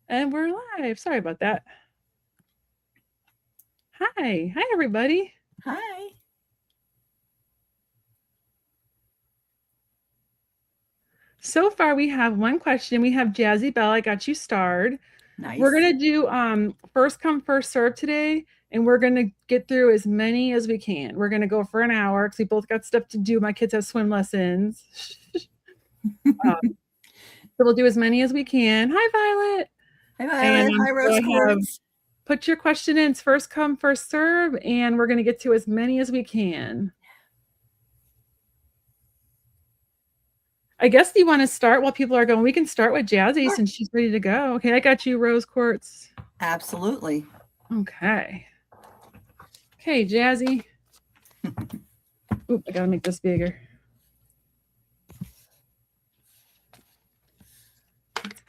And we're live. Sorry about that. Hi. Hi, everybody. Hi. So far, we have one question. We have Jazzy Bell. I got you starred. We're Nice. going to do first come, first serve today. And we're going to get through as many as we can. We're going to go for an hour because we both got stuff to do. My kids have swim lessons. So we'll do as many as we can. Hi, Violet. Hi, And Violet. Hi, so Rose I have Quartz. put your question in. It's first come, first serve. And we're going to get to as many as we can. I guess you want to start while people are going. We can start with Jazzy since she's ready to go. Okay, I got you, Rose Quartz. Absolutely. Okay. Okay, Jazzy. Oop, I gotta make this bigger.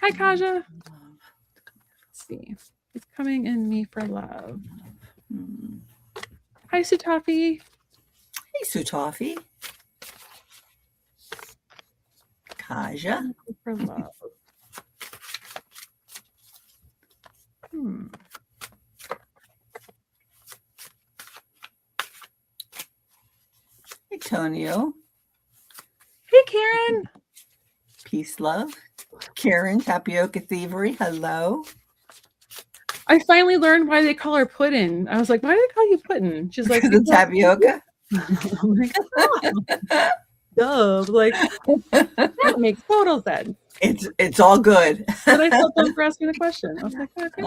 Hi, Kaja. Let's see. It's coming in me for love. Hi, Sutafi. Hey, Sutafi. Kaja. For love. Hey, Tonio. Hey, Karen. Peace, love. Karen, Tapioca Thievery. Hello. I finally learned why they call her Puddin'. I was like, why do they call you Puddin'? She's like, The tapioca. I'm like, oh, duh. Like, that makes total sense. It's all good. But I felt dumb for asking the question. I was like, okay.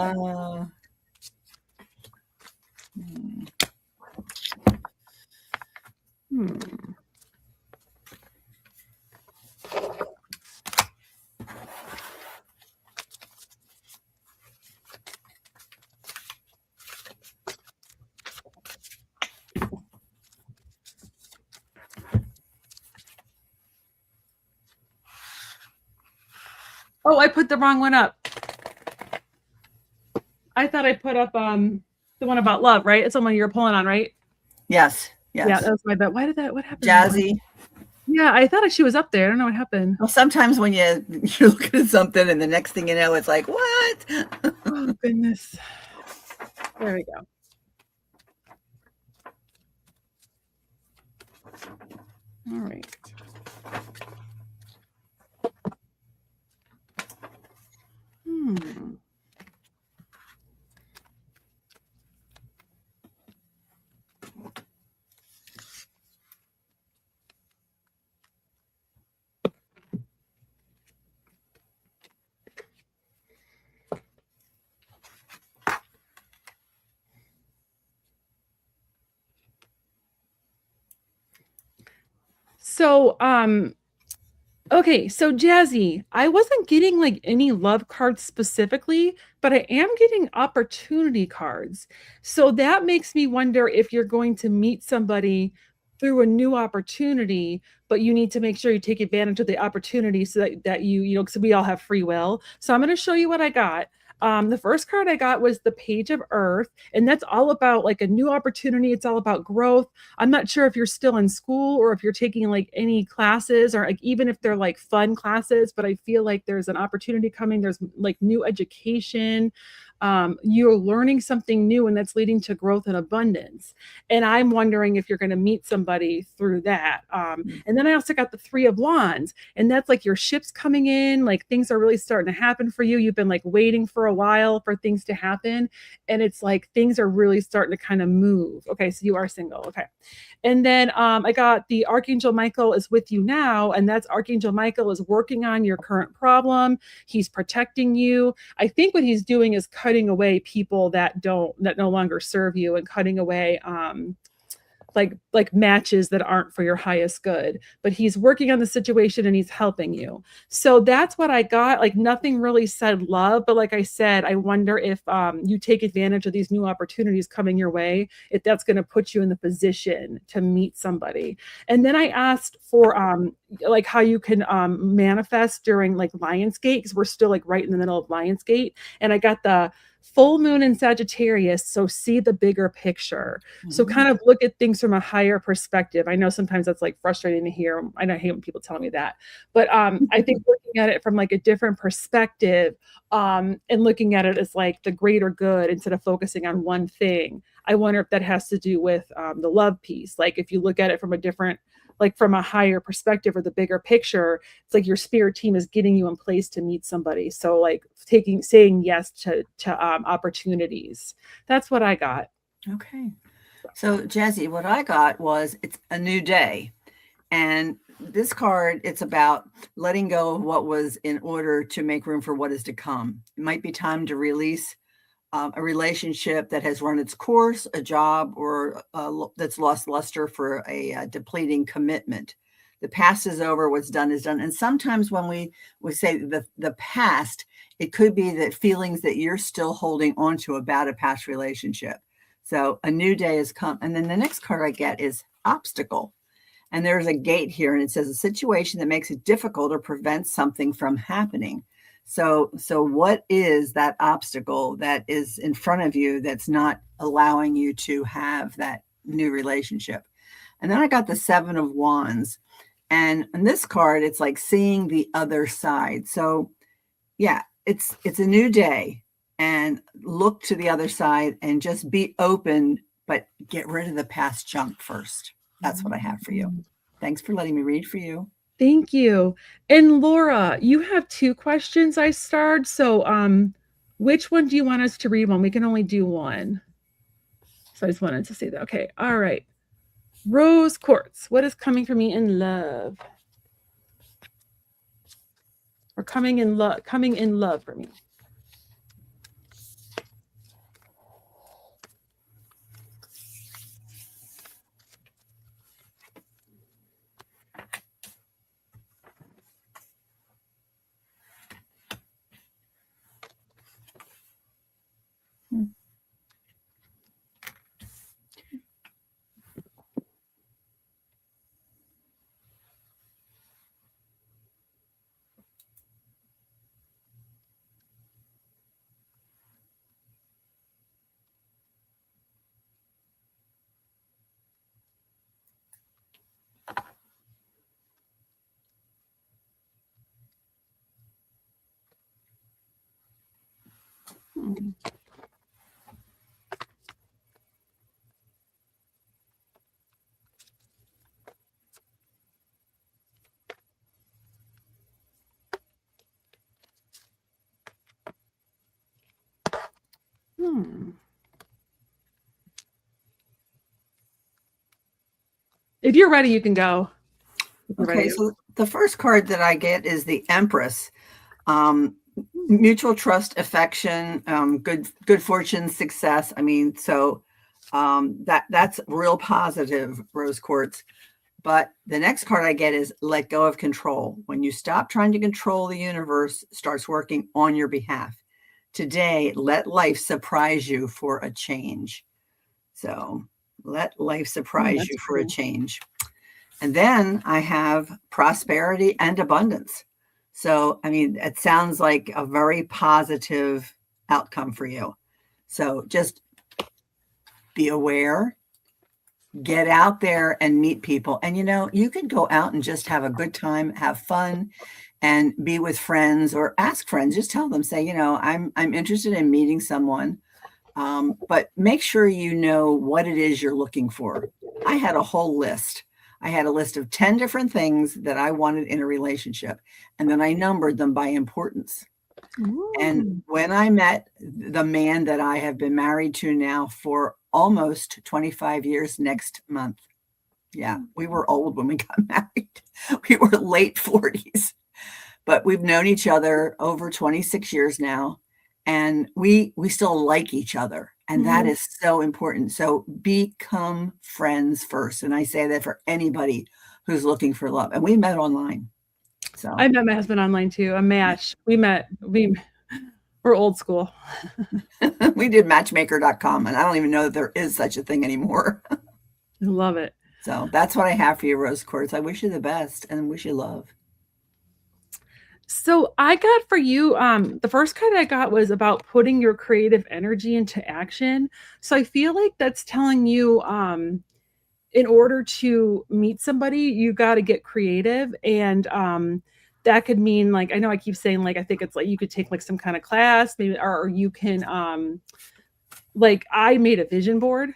Oh, I put the wrong one up. I thought I put up the one about love, right? It's the one you were pulling on, right? Yes. Yeah, that was my bet. Why did that? What happened? Jazzy. Yeah, I thought she was up there. I don't know what happened. Well, sometimes when you look at something and the next thing you know, it's like, what? Oh, goodness. There we go. All right. So, okay, so Jazzy, I wasn't getting like any love cards specifically, but I am getting opportunity cards. So that makes me wonder if you're going to meet somebody through a new opportunity, but you need to make sure you take advantage of the opportunity so that you know, because we all have free will. So I'm going to show you what I got. The first card I got was the Page of Earth, and that's all about like a new opportunity. It's all about growth. I'm not sure if you're still in school or if you're taking like any classes or like even if they're like fun classes, but I feel like there's an opportunity coming. There's like new education. You're learning something new and that's leading to growth and abundance. And I'm wondering if you're going to meet somebody through that. And then I also got the Three of Wands, and that's like your ship's coming in, like things are really starting to happen for you. You've been like waiting for a while for things to happen. And it's like things are really starting to kind of move. Okay, so you are single. Okay. And then I got the Archangel Michael is with you now, and that's Archangel Michael is working on your current problem. He's protecting you. I think what he's doing is cutting away people that no longer serve you and cutting away like matches that aren't for your highest good, but he's working on the situation and he's helping you. So that's what I got. Like nothing really said love, but like I said, I wonder if you take advantage of these new opportunities coming your way, if that's going to put you in the position to meet somebody. And then I asked for like how you can manifest during like Lionsgate, because we're still like right in the middle of Lionsgate, and I got the full moon in Sagittarius, so see the bigger picture. So kind of look at things from a higher perspective. I know sometimes that's like frustrating to hear. I hate when people tell me that, but I think looking at it from like a different perspective, and looking at it as like the greater good instead of focusing on one thing. I wonder if that has to do with the love piece. Like if you look at it from a different, like from a higher perspective or the bigger picture, it's like your spirit team is getting you in place to meet somebody. So like saying yes to opportunities. That's what I got. Okay. So, Jazzy, what I got was it's a new day. And this card, it's about letting go of what was in order to make room for what is to come. It might be time to release a relationship that has run its course, a job, or that's lost luster for a depleting commitment. The past is over. What's done is done. And sometimes when we say the past, it could be that feelings that you're still holding on to about a past relationship. So a new day has come. And then the next card I get is obstacle. And there's a gate here, and it says a situation that makes it difficult or prevents something from happening. So what is that obstacle that is in front of you that's not allowing you to have that new relationship? And then I got the 7 of Wands. And on this card, it's like seeing the other side. So yeah, it's a new day, and look to the other side and just be open, but get rid of the past junk first. That's what I have for you. Thanks for letting me read for you. Thank you. And Laura, you have 2 questions I starred. So which one do you want us to read one? We can only do one. So I just wanted to say that. Okay. All right. Rose quartz. What is coming for me in love? Or coming in love for me. Hmm. Hmm. If you're ready, you can go. Okay, so the first card that I get is the Empress. Mutual trust, affection, good fortune, success. I mean, so that's real positive, rose quartz. But the next card I get is let go of control. When you stop trying to control, the universe starts working on your behalf. Today, let life surprise you for a change. So let life surprise you for a change. And then I have prosperity and abundance. So, I mean, it sounds like a very positive outcome for you. So just be aware, get out there and meet people. And, you could go out and just have a good time, have fun, and be with friends or ask friends. Just tell them, say, I'm interested in meeting someone. But make sure you know what it is you're looking for. I had a whole list. I had a list of 10 different things that I wanted in a relationship, and then I numbered them by importance. Ooh. And when I met the man that I have been married to now for almost 25 years next month. Yeah, we were old when we got married. We were late 40s, but we've known each other over 26 years now, and we still like each other. And that is so important. So become friends first. And I say that for anybody who's looking for love. And we met online. So I met my husband online too. A match. We're old school. we did matchmaker.com, and I don't even know that there is such a thing anymore. I love it. So that's what I have for you, Rose Quartz. I wish you the best and wish you love. So I got for you, the first card I got was about putting your creative energy into action. So I feel like that's telling you, in order to meet somebody, you got to get creative. And that could mean like, I know I keep saying like, I think it's like you could take like some kind of class, maybe, or you can like I made a vision board.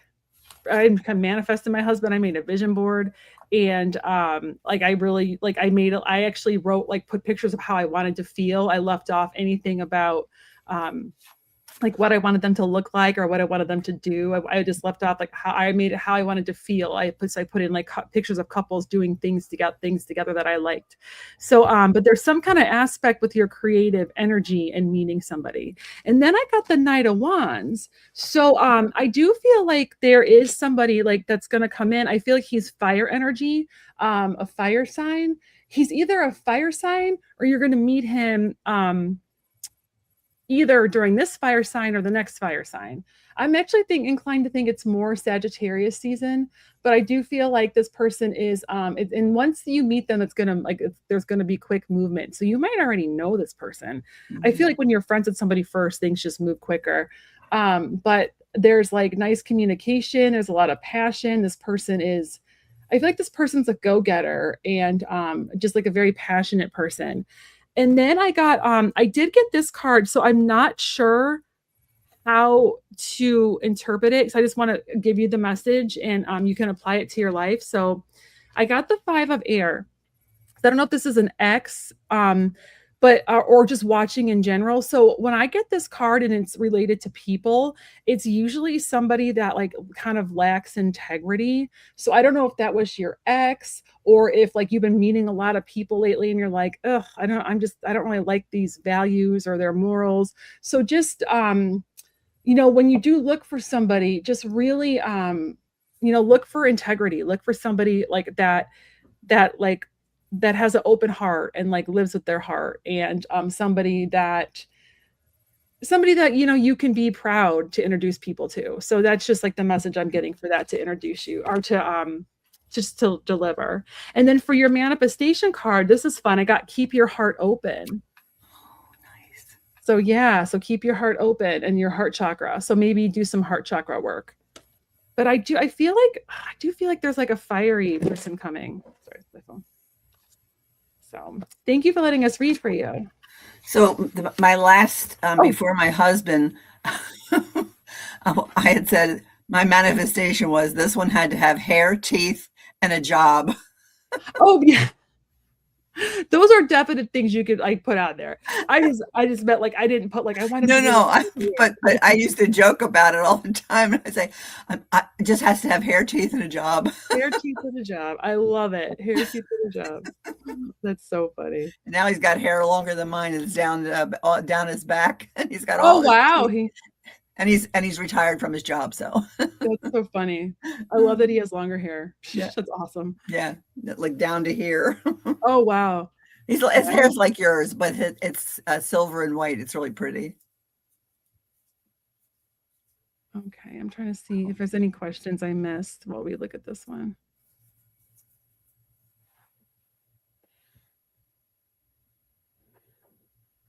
I kind of manifested my husband. I made a vision board, and like I really like I actually wrote, like, put pictures of how I wanted to feel. I left off anything about um like what I wanted them to look like or what I wanted them to do. I just left off like how I made it, how I wanted to feel. I put in like pictures of couples doing things together that I liked. So, but there's some kind of aspect with your creative energy and meeting somebody. And then I got the Knight of Wands. So, I do feel like there is somebody like that's going to come in. I feel like he's fire energy, a fire sign. He's either a fire sign or you're going to meet him either during this fire sign or the next fire sign. I'm actually inclined to think it's more Sagittarius season, but I do feel like this person is and once you meet them, it's gonna like there's gonna be quick movement. So you might already know this person. I feel like when you're friends with somebody first, things just move quicker. But there's like nice communication. There's a lot of passion. This person is. I feel like this person's a go-getter and just like a very passionate person. And then I did get this card, so I'm not sure how to interpret it. So I just want to give you the message and you can apply it to your life. So I got the 5 of air. I don't know if this is an ex, but or just watching in general. So when I get this card and it's related to people, it's usually somebody that like kind of lacks integrity. So I don't know if that was your ex or if like you've been meeting a lot of people lately and you're like, ugh, I don't really like these values or their morals. So just when you do look for somebody, just really look for integrity, look for somebody like that that has an open heart and like lives with their heart and somebody that you can be proud to introduce people to. So that's just like the message I'm getting for that, to introduce you or to just to deliver. And then for your manifestation card, this is fun. I got keep your heart open. Nice. So yeah, so keep your heart open and your heart chakra. So maybe do some heart chakra work. But I do feel like there's like a fiery person coming. Sorry, my phone. So thank you for letting us read for you. So my last, before my husband, I had said my manifestation was this one had to have hair, teeth, and a job. Oh yeah. Those are definite things you could like put out there. I just meant like I didn't put like I wanted No, to no, like, but I used to joke about it all the time. And I say, it just has to have hair, teeth, and a job. hair, teeth, and a job. I love it. Hair, teeth, and a job. That's so funny. And now he's got hair longer than mine. It's down his back, and he's got Oh all his wow. teeth. And he's retired from his job. So That's so funny. I love that he has longer hair. yeah, That's awesome. yeah, like down to here. Oh wow. His hair's like yours, but it's silver and white. It's really pretty. Okay, I'm trying to see if there's any questions I missed while we look at this one.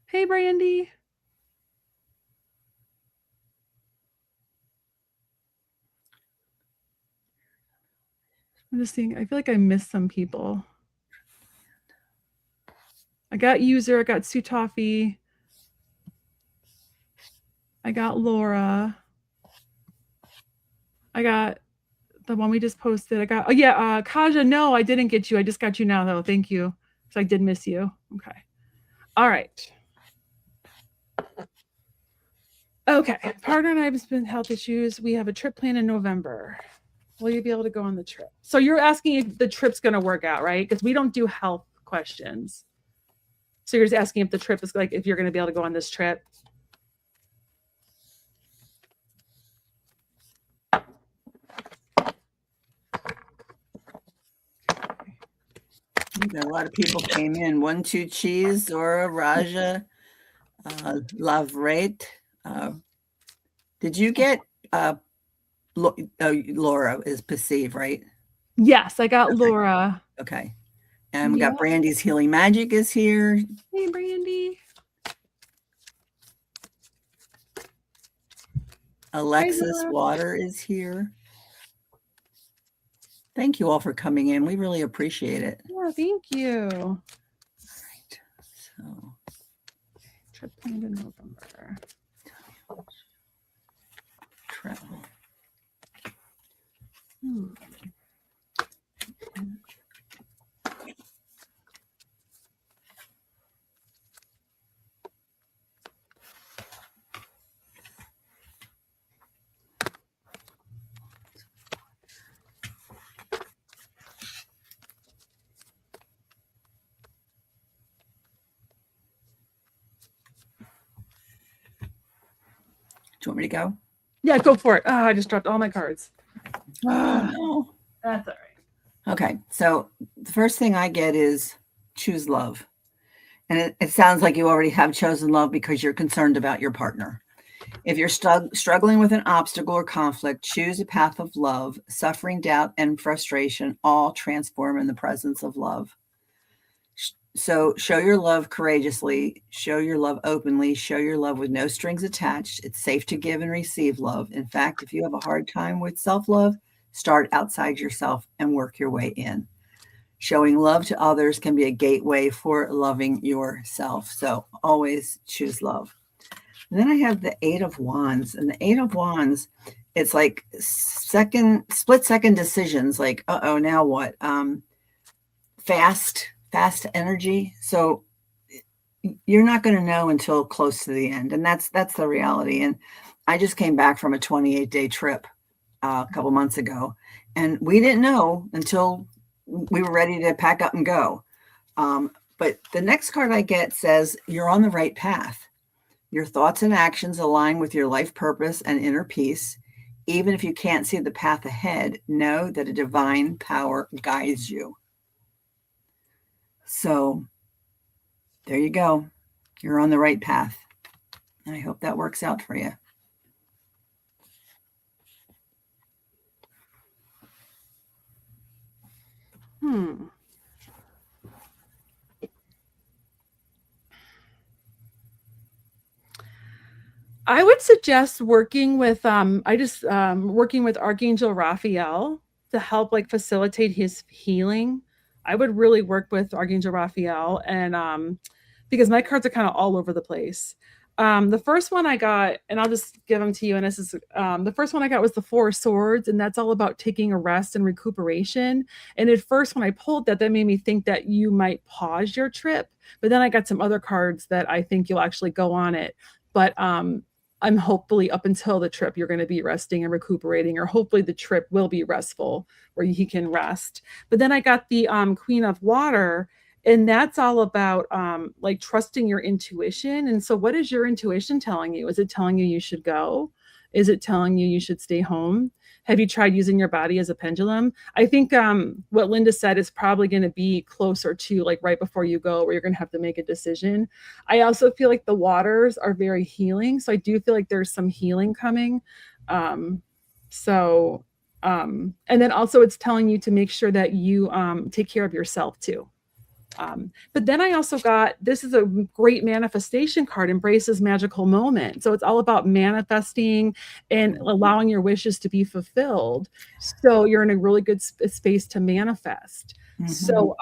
Hey, Brandy. I'm just seeing, I feel like I missed some people. I got User, I got Sutafi, I got Laura, I got the one we just posted. I got, oh yeah, Kaja, no, I didn't get you. I just got you now though. Thank you. So I did miss you. Okay. All right. Okay. Partner and I have been health issues. We have a trip planned in November. Will you be able to go on the trip? So you're asking if the trip's going to work out, right? Because we don't do health questions. So you're just asking if the trip is like, if you're going to be able to go on this trip. A lot of people came in. 1-2 Cheese, Zora, Raja, Lavrate. Did you get Laura is Perceive, right? Yes, I got Okay. Laura. Okay. And we got Brandy's Healing Magic is here. Hey, Brandy. Alexis Water is here. Thank you all for coming in. We really appreciate it. Yeah, thank you. All right. Trip planned in November. Travel. Do you want me to go? Yeah, go for it. Oh, I just dropped all my cards. Oh, no. That's all right. Okay, so the first thing I get is choose love. And it sounds like you already have chosen love because you're concerned about your partner. If you're struggling with an obstacle or conflict, choose a path of love. Suffering, doubt, and frustration all transform in the presence of love. So show your love courageously, show your love openly, show your love with no strings attached. It's safe to give and receive love. In fact, if you have a hard time with self-love, start outside yourself and work your way in. Showing love to others can be a gateway for loving yourself. So always choose love. And then I have the Eight of Wands. And the Eight of Wands, it's like split second decisions, like, uh-oh, now what? Fast energy. So you're not going to know until close to the end. And that's the reality. And I just came back from a 28-day trip a couple months ago. And we didn't know until we were ready to pack up and go. But the next card I get says, you're on the right path. Your thoughts and actions align with your life purpose and inner peace. Even if you can't see the path ahead, know that a divine power guides you. So there you go. You're on the right path. And I hope that works out for you. I would suggest working with working with Archangel Raphael to help like facilitate his healing. I would really work with Archangel Raphael and because my cards are kind of all over the place. The first one I got, and I'll just give them to you. And this is the first one I got was the Four of Swords, and that's all about taking a rest and recuperation. And at first, when I pulled that, that made me think that you might pause your trip. But then I got some other cards that I think you'll actually go on it. But I'm hopefully up until the trip, you're going to be resting and recuperating, or hopefully the trip will be restful where he can rest. But then I got the Queen of Water, and that's all about like trusting your intuition. And so what is your intuition telling you? Is it telling you you should go? Is it telling you you should stay home? Have you tried using your body as a pendulum? I think what Linda said is probably going to be closer to like right before you go, where you're going to have to make a decision. I also feel like the waters are very healing. So I do feel like there's some healing coming. And then also it's telling you to make sure that you take care of yourself too. But then I also got, this is a great manifestation card, Embraces Magical Moment. So it's all about manifesting and allowing your wishes to be fulfilled. So you're in a really good space to manifest. Mm-hmm. So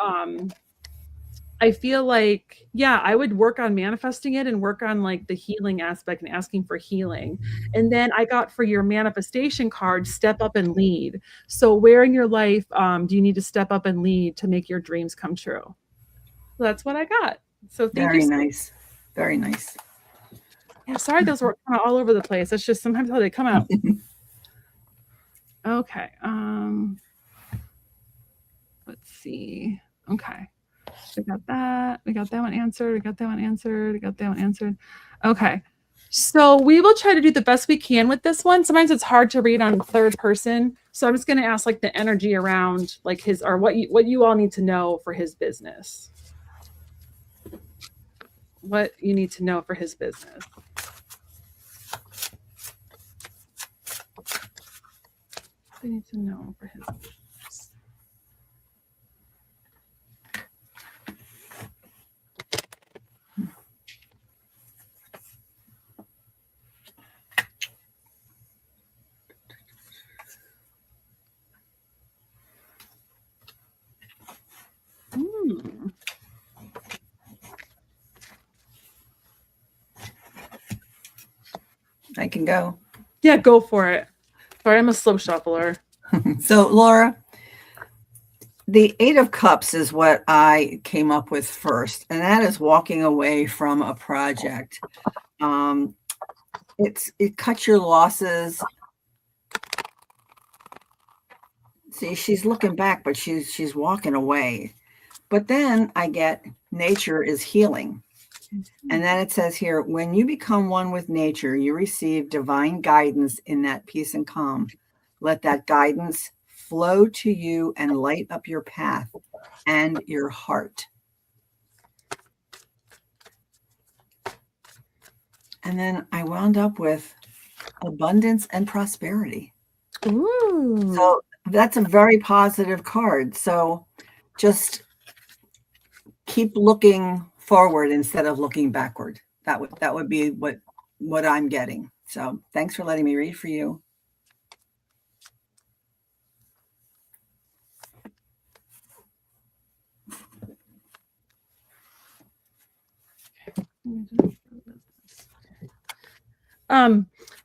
I feel like, yeah, I would work on manifesting it and work on like the healing aspect and asking for healing. And then I got for your manifestation card, Step Up and Lead. So where in your life do you need to step up and lead to make your dreams come true? So that's what I got. So thank you. Very nice. Very nice. Yeah, sorry, those were kind of all over the place. That's just sometimes how they come out. Okay. Let's see. Okay. We got that. We got that one answered. We got that one answered. We got that one answered. Okay. So we will try to do the best we can with this one. Sometimes it's hard to read on third person. So I'm just going to ask like the energy around like his, or what you all need to know for his business. What you need to know for his business. I need to know for his business. I can go. Yeah, go for it. Sorry, I'm a slow shuffler. So, Laura, the Eight of Cups is what I came up with first, and that is walking away from a project. Um, it cuts your losses. See, she's looking back, but she's walking away. But then I get nature is healing. And then it says here, when you become one with nature, you receive divine guidance in that peace and calm. Let that guidance flow to you and light up your path and your heart. And then I wound up with abundance and prosperity. Ooh. So that's a very positive card. So just keep looking forward instead of looking backward. That would be what I'm getting. So thanks for letting me read for you.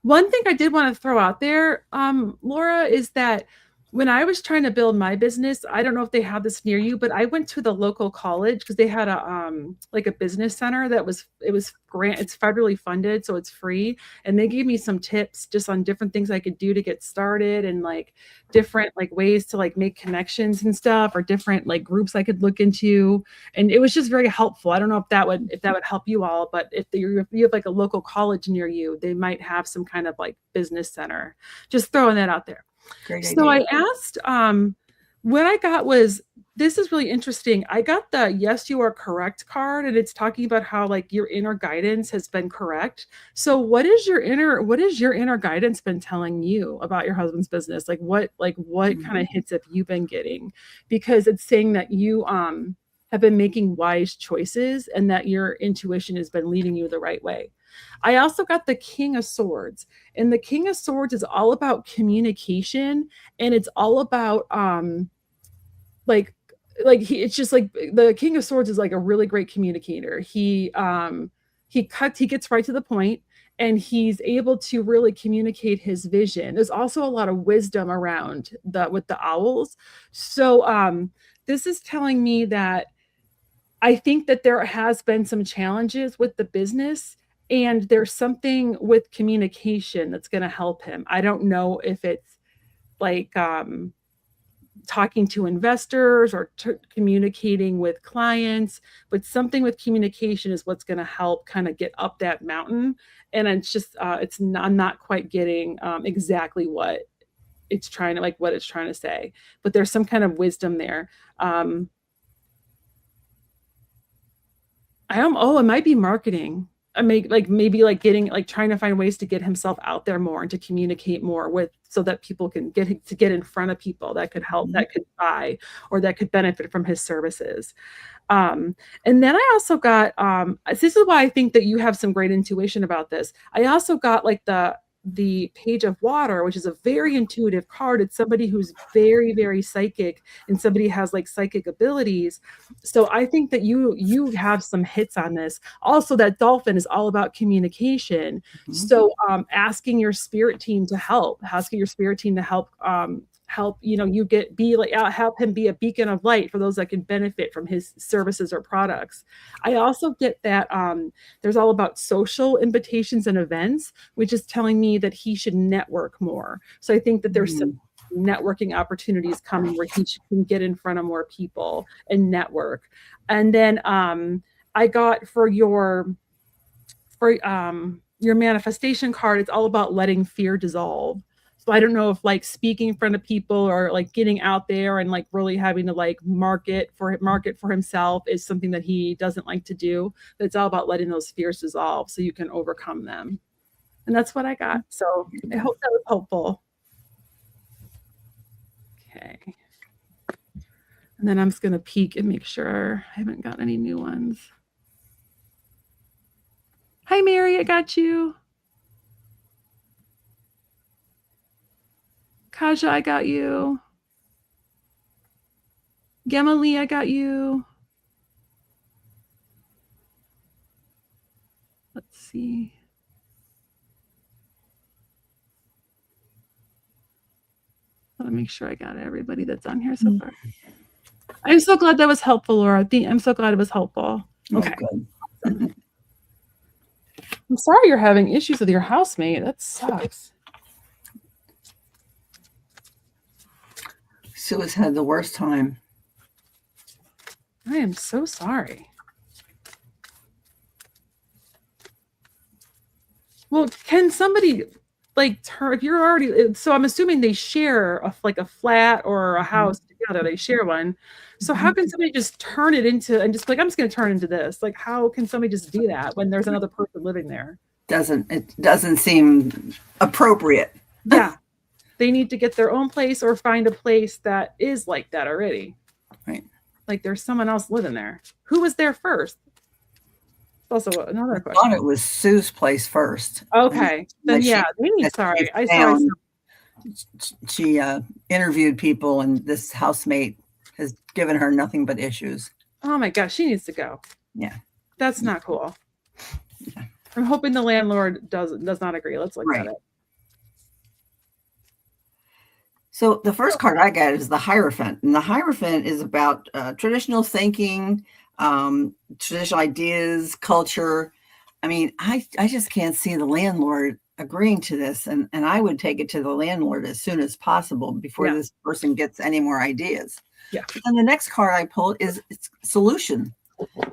One thing I did want to throw out there, Laura, is that when I was trying to build my business, I don't know if they have this near you, but I went to the local college because they had a like a business center that was it's federally funded, so it's free. And they gave me some tips just on different things I could do to get started and like different like ways to like make connections and stuff or different like groups I could look into. And it was just very helpful. I don't know if that would help you all, but if you have like a local college near you, they might have some kind of like business center. Just throwing that out there. Great So idea. I asked, what I got was, this is really interesting. I got the yes, you are correct card, and it's talking about how like your inner guidance has been correct. So what is your inner guidance been telling you about your husband's business? What kind of hits have you been getting? Because it's saying that you have been making wise choices and that your intuition has been leading you the right way. I also got the King of Swords, and the King of Swords is all about communication, and it's all about like it's just like the King of Swords is like a really great communicator. He gets right to the point, and he's able to really communicate his vision. There's also a lot of wisdom around the with the owls. So this is telling me that I think that there has been some challenges with the business, and there's something with communication that's going to help him. I don't know if it's like talking to investors or communicating with clients, but something with communication is what's going to help kind of get up that mountain. And it's just I'm not quite getting exactly what it's trying to say, but there's some kind of wisdom there. It might be marketing. I may like maybe like getting like trying to find ways to get himself out there more and to communicate more with so that people can get in front of people that could help, that could buy or that could benefit from his services. And then I also got this is why I think that you have some great intuition about this. I also got like the Page of Water, which is a very intuitive card. It's somebody who's very, very psychic and somebody has like psychic abilities. So I think that you have some hits on this. Also, that dolphin is all about communication. So asking your spirit team to help, help you get be like help him be a beacon of light for those that can benefit from his services or products. I also get that there's all about social invitations and events, which is telling me that he should network more. So I think that there's some networking opportunities coming where he can get in front of more people and network. And then I got for your manifestation card, it's all about letting fear dissolve. So I don't know if like speaking in front of people or like getting out there and like really having to like market for himself is something that he doesn't like to do. But it's all about letting those fears dissolve so you can overcome them. And that's what I got. So I hope that was helpful. Okay. And then I'm just going to peek and make sure I haven't got any new ones. Hi, Mary, I got you. Kaja, I got you. Gemma-Lee, I got you. Let's see. make sure I got everybody that's on here so far. I'm so glad that was helpful, Laura. I'm so glad it was helpful. Okay. Oh, good. I'm sorry you're having issues with your housemate. That sucks. Sue has had the worst time. I am so sorry. Well, can somebody like turn if you're already so I'm assuming they share a flat or a house together. They share one. So how can somebody just turn it into and just like I'm just going to turn into this? Like how can somebody just do that when there's another person living there? It doesn't seem appropriate. Yeah. They need to get their own place or find a place that is like that already. Right. Like there's someone else living there. Who was there first? Also another question. I thought it was Sue's place first. Okay. Then yeah, sorry. I saw she interviewed people and this housemate has given her nothing but issues. Oh my gosh, she needs to go. Yeah. That's not cool. Yeah. I'm hoping the landlord does not agree. Let's look at it. So the first card I got is the Hierophant. And the Hierophant is about traditional thinking, traditional ideas, culture. I mean, I just can't see the landlord agreeing to this. And I would take it to the landlord as soon as possible before this person gets any more ideas. Yeah. And the next card I pulled is solution.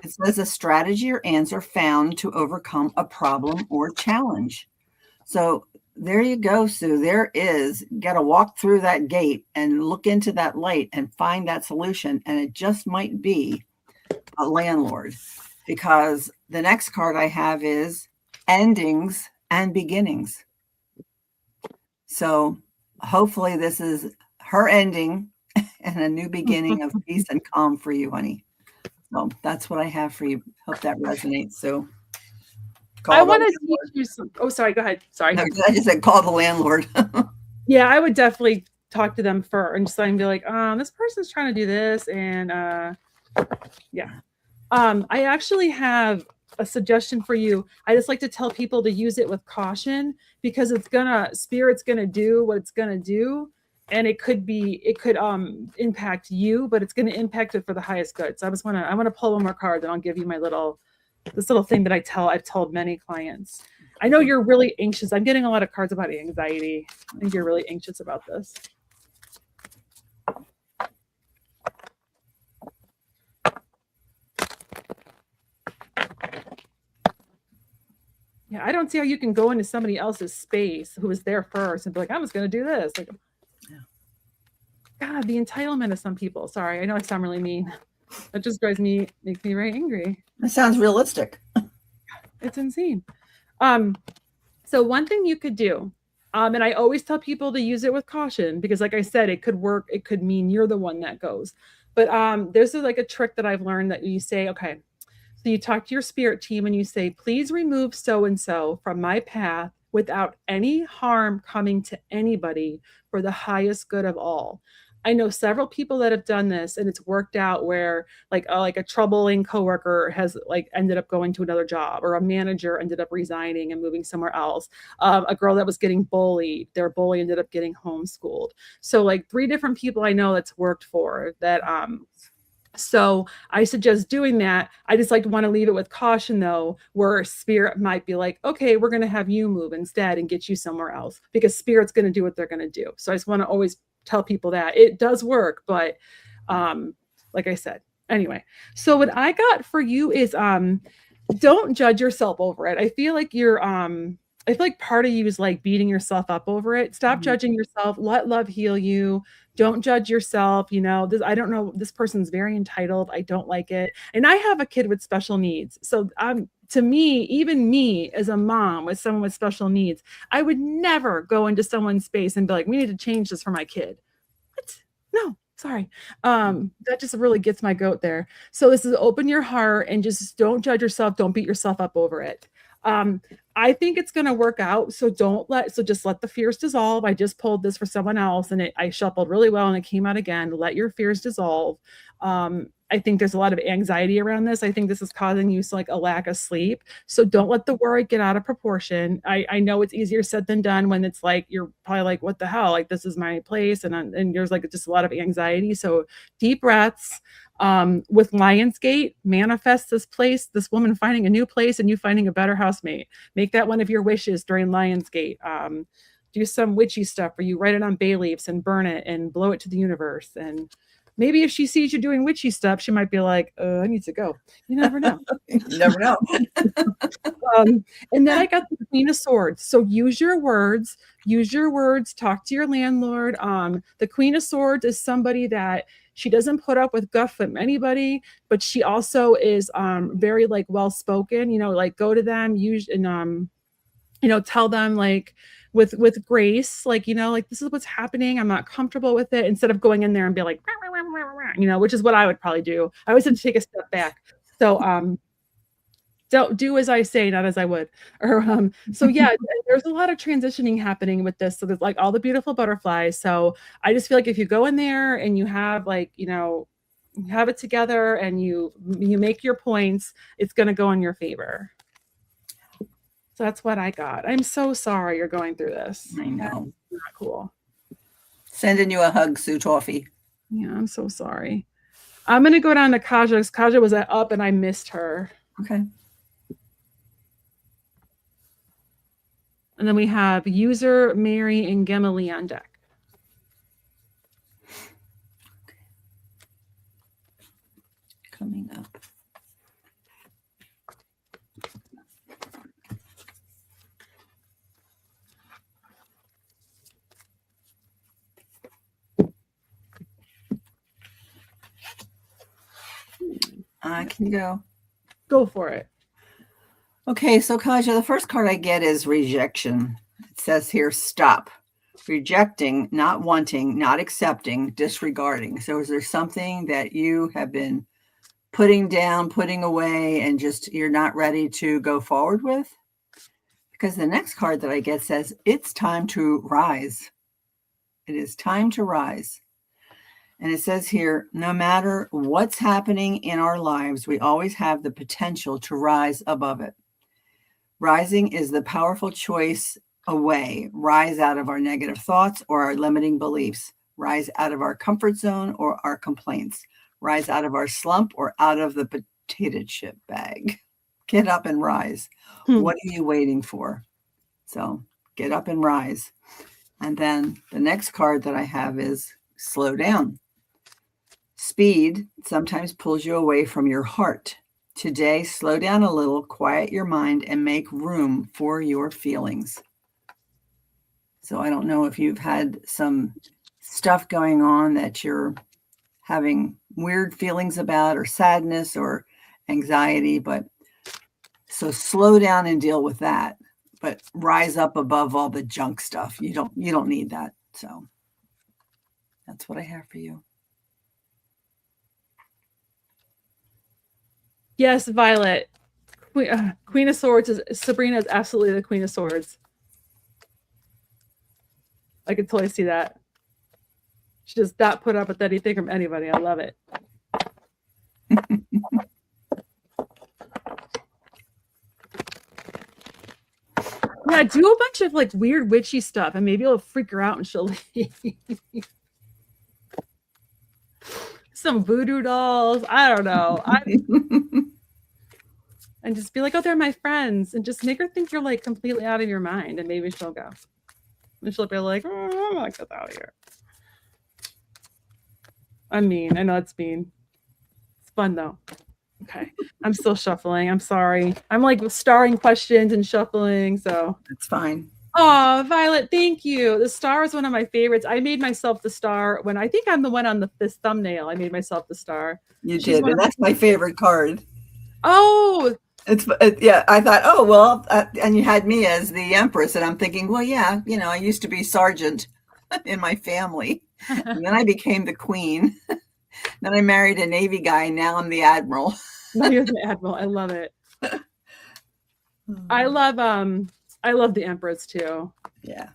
It says a strategy or answer found to overcome a problem or challenge. So there you go, Sue. There is. Got to walk through that gate and look into that light and find that solution. And it just might be a landlord, because the next card I have is endings and beginnings. So hopefully this is her ending and a new beginning of peace and calm for you, honey. So that's what I have for you. Hope that resonates. So I want to teach you some. Oh, sorry. Go ahead. Sorry. No, I just said call the landlord. Yeah, I would definitely talk to them first and just be like, this person's trying to do this. And yeah. I actually have a suggestion for you. I just like to tell people to use it with caution because Spirit's gonna do what it's gonna do. And it could impact you, but it's going to impact it for the highest good. So I want to pull one more card, and I'll give you this little thing that I've told many clients. I know you're really anxious. I'm getting a lot of cards about anxiety. I think you're really anxious about this. Yeah, I don't see how you can go into somebody else's space who was there first and be like, I'm just going to do this. Like, God, the entitlement of some people. Sorry, I know I sound really mean. That just makes me very angry. That sounds realistic. It's insane. So one thing you could do, and I always tell people to use it with caution because, like I said, it could work. It could mean you're the one that goes. But there's like a trick that I've learned that you say, okay, so you talk to your spirit team and you say, please remove so-and-so from my path without any harm coming to anybody for the highest good of all. I know several people that have done this and it's worked out where like a troubling coworker has like ended up going to another job, or a manager ended up resigning and moving somewhere else. A girl that was getting bullied, their bully ended up getting homeschooled. So like 3 different people I know that's worked for that. So I suggest doing that. I just want to leave it with caution though, where Spirit might be like, okay, we're going to have you move instead and get you somewhere else because Spirit's going to do what they're going to do. So I just want to always tell people that it does work, but like I said, anyway. So what I got for you is don't judge yourself over it. I feel like I feel like part of you is like beating yourself up over it. Stop judging yourself. Let love heal you. Don't judge yourself. You know, I don't know. This person's very entitled. I don't like it. And I have a kid with special needs. So to me, even me as a mom with someone with special needs, I would never go into someone's space and be like, we need to change this for my kid. What? No, sorry. That just really gets my goat there. So this is open your heart and just don't judge yourself. Don't beat yourself up over it. I think it's going to work out. So just let the fears dissolve. I just pulled this for someone else and I shuffled really well and it came out again. Let your fears dissolve. I think there's a lot of anxiety around this. I think this is causing you like a lack of sleep. So don't let the worry get out of proportion. I know it's easier said than done when it's like you're probably like, what the hell? Like this is my place, and there's like just a lot of anxiety. So deep breaths. With Lionsgate, manifest this place, this woman finding a new place, and you finding a better housemate. Make that one of your wishes during Lionsgate. Do some witchy stuff where you write it on bay leaves and burn it and blow it to the universe. And maybe if she sees you doing witchy stuff, she might be like, I need to go. You never know. You never know. And then I got the Queen of Swords. So use your words, talk to your landlord. The Queen of Swords is somebody that she doesn't put up with guff from anybody, but she also is very like well spoken, like go to them, use and tell them like with grace, like, like this is what's happening. I'm not comfortable with it, instead of going in there and be like, which is what I would probably do. I always have to take a step back. So don't do as I say, not as I would. Or so yeah, there's a lot of transitioning happening with this. So there's like all the beautiful butterflies. So I just feel like if you go in there and you have like, you have it together and you make your points, it's going to go in your favor. So that's what I got. I'm so sorry you're going through this. I know. Not cool. Sending you a hug, Sue Toffee. Yeah, I'm so sorry. I'm going to go down to Kaja because Kaja was up and I missed her. Okay. And then we have User, Mary, and Gemily on deck. Coming up. Can you go? Go for it. Okay, so Kaja, the first card I get is rejection. It says here, stop. Rejecting, not wanting, not accepting, disregarding. So is there something that you have been putting down, putting away, and just you're not ready to go forward with? Because the next card that I get says, it's time to rise. It is time to rise. And it says here, no matter what's happening in our lives, we always have the potential to rise above it. Rising is the powerful choice away. Rise out of our negative thoughts or our limiting beliefs. Rise out of our comfort zone or our complaints. Rise out of our slump or out of the potato chip bag. Get up and rise. What are you waiting for? So get up and rise. And then the next card that I have is slow down. Speed sometimes pulls you away from your heart. Today, slow down a little, quiet your mind, and make room for your feelings. So I don't know if you've had some stuff going on that you're having weird feelings about, or sadness or anxiety, but so slow down and deal with that, but rise up above all the junk stuff. You don't need that. So that's what I have for you. Yes, Violet. Queen of Swords Sabrina is absolutely the Queen of Swords. I can totally see that. She does not put up with anything from anybody. I love it. Yeah, do a bunch of like weird witchy stuff and maybe it'll freak her out and she'll leave. Some voodoo dolls. I don't know. And just be like, oh, they're my friends. And just make her think you're like completely out of your mind. And maybe she'll go. And she'll be like, oh, I'm not get out of here. I'm mean. I know it's mean. It's fun though. Okay. I'm still shuffling. I'm sorry. I'm like starring questions and shuffling. So it's fine. Oh, Violet, thank you. The star is one of my favorites. I made myself the star when I think I'm the one on this thumbnail. I made myself the star. You did. And that's my favorite card. Oh, yeah. I thought, oh, well, and you had me as the Empress. And I'm thinking, well, yeah, I used to be Sergeant in my family. And then I became the Queen. Then I married a Navy guy. And now I'm the Admiral. Now you're the Admiral. I love it. I love the Empress too. Yeah.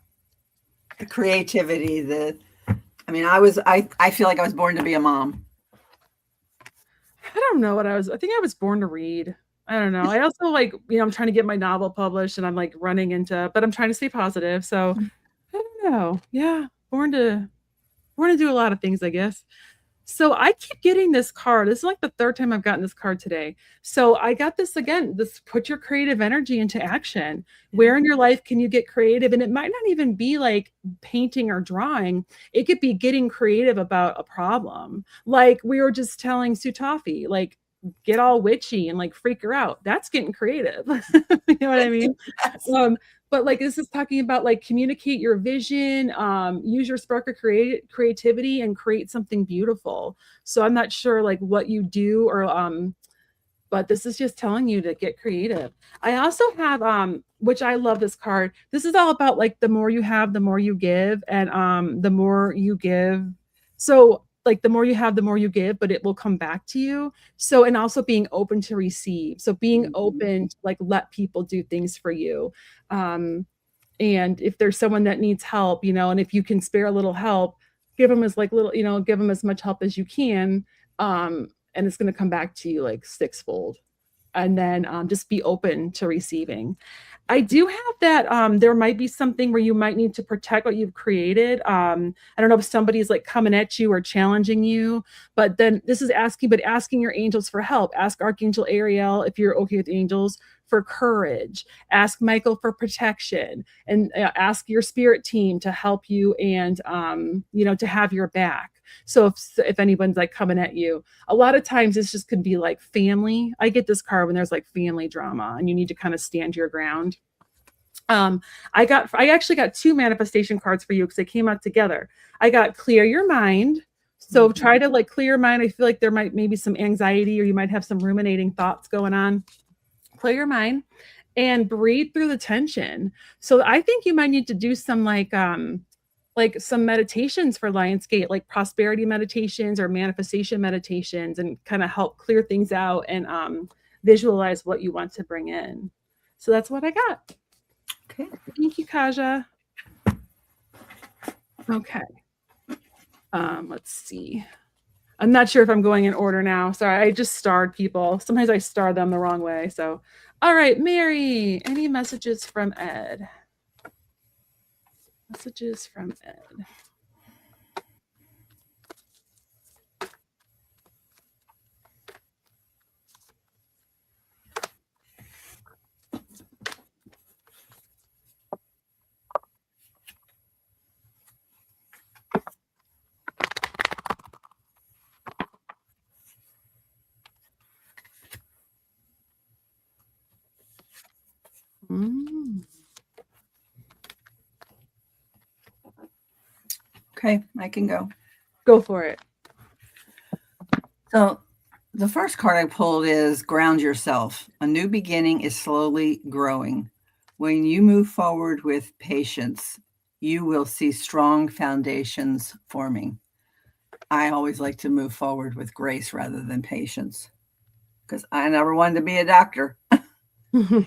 The creativity, I feel like I was born to be a mom. I don't know what I think I was born to read. I don't know. I also like, I'm trying to get my novel published and I'm like running into, but I'm trying to stay positive. So I don't know. Yeah. Born to do a lot of things, I guess. So I keep getting this card. This is like the third time I've gotten this card today. So I got this again. This put your creative energy into action. Where in your life can you get creative? And it might not even be like painting or drawing. It could be getting creative about a problem. Like we were just telling Sutafi, like get all witchy and like freak her out. That's getting creative. You know what I mean? Yes. But like this is talking about like communicate your vision, use your spark of creativity and create something beautiful. So I'm not sure like what you do or but this is just telling you to get creative. I also have which I love this card. This is all about like the more you have, the more you give, and the more you give. So like the more you have, the more you give, but it will come back to you. So and also being open to receive. So being Mhm. open to like let people do things for you. Um and if there's someone that needs help, and if you can spare a little help, give them as like little, give them as much help as you can. And it's going to come back to you like sixfold. And then just be open to receiving. I do have that there might be something where you might need to protect what you've created. I don't know if somebody's like coming at you or challenging you, but then this is asking your angels for help. Ask Archangel Ariel if you're okay with angels for courage. Ask Michael for protection, and ask your spirit team to help you and to have your back. So if anyone's like coming at you, a lot of times this just could be like family. I get this card when there's like family drama and you need to kind of stand your ground. Um, I actually got two manifestation cards for you because they came out together. I got clear your mind. So try to like clear your mind. I feel like there might maybe some anxiety or you might have some ruminating thoughts going on. Clear your mind and breathe through the tension. So I think you might need to do some like some meditations for Lionsgate, like prosperity meditations or manifestation meditations, and kind of help clear things out and visualize what you want to bring in. So that's what I got. Okay. Thank you, Kaja. Okay. Let's see. I'm not sure if I'm going in order now. Sorry, I just starred people. Sometimes I star them the wrong way. So, all right, Mary, any messages from Ed? Messages from Ed. Mm. Okay, I can go. Go for it. So the first card I pulled is ground yourself. A new beginning is slowly growing. When you move forward with patience, you will see strong foundations forming. I always like to move forward with grace rather than patience because I never wanted to be a doctor. And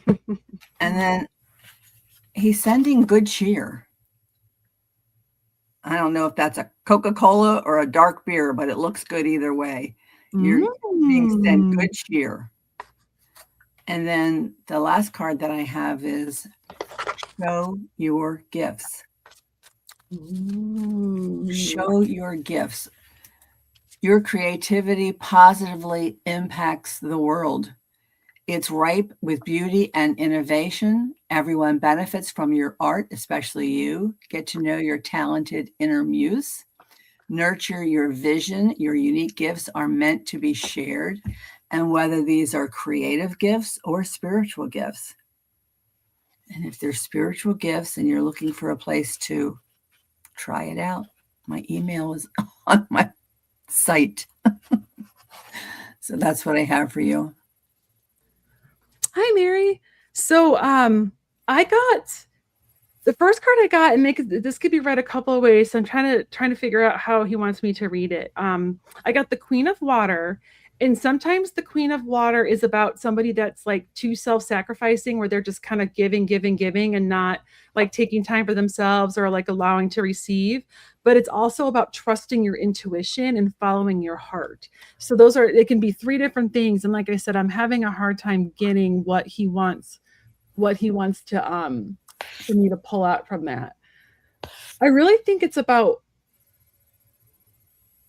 then he's sending good cheer. I don't know if that's a Coca-Cola or a dark beer, but it looks good either way. You're being sent good cheer. And then the last card that I have is show your gifts. Show your gifts. Your creativity positively impacts the world. It's ripe with beauty and innovation. Everyone benefits from your art, especially you. Get to know your talented inner muse. Nurture your vision. Your unique gifts are meant to be shared. And whether these are creative gifts or spiritual gifts. And if they're spiritual gifts and you're looking for a place to try it out, my email is on my site. So that's what I have for you. Hi, Mary. So I got the first card I got, and this could be read a couple of ways. So I'm trying to figure out how he wants me to read it. I got the Queen of Water, and sometimes the Queen of Water is about somebody that's like too self-sacrificing, where they're just kind of giving, and not like taking time for themselves or like allowing to receive. but it's also about trusting your intuition and following your heart. So those are, it can be three different things. And like I said, I'm having a hard time getting what he wants to for me to pull out from that. I really think it's about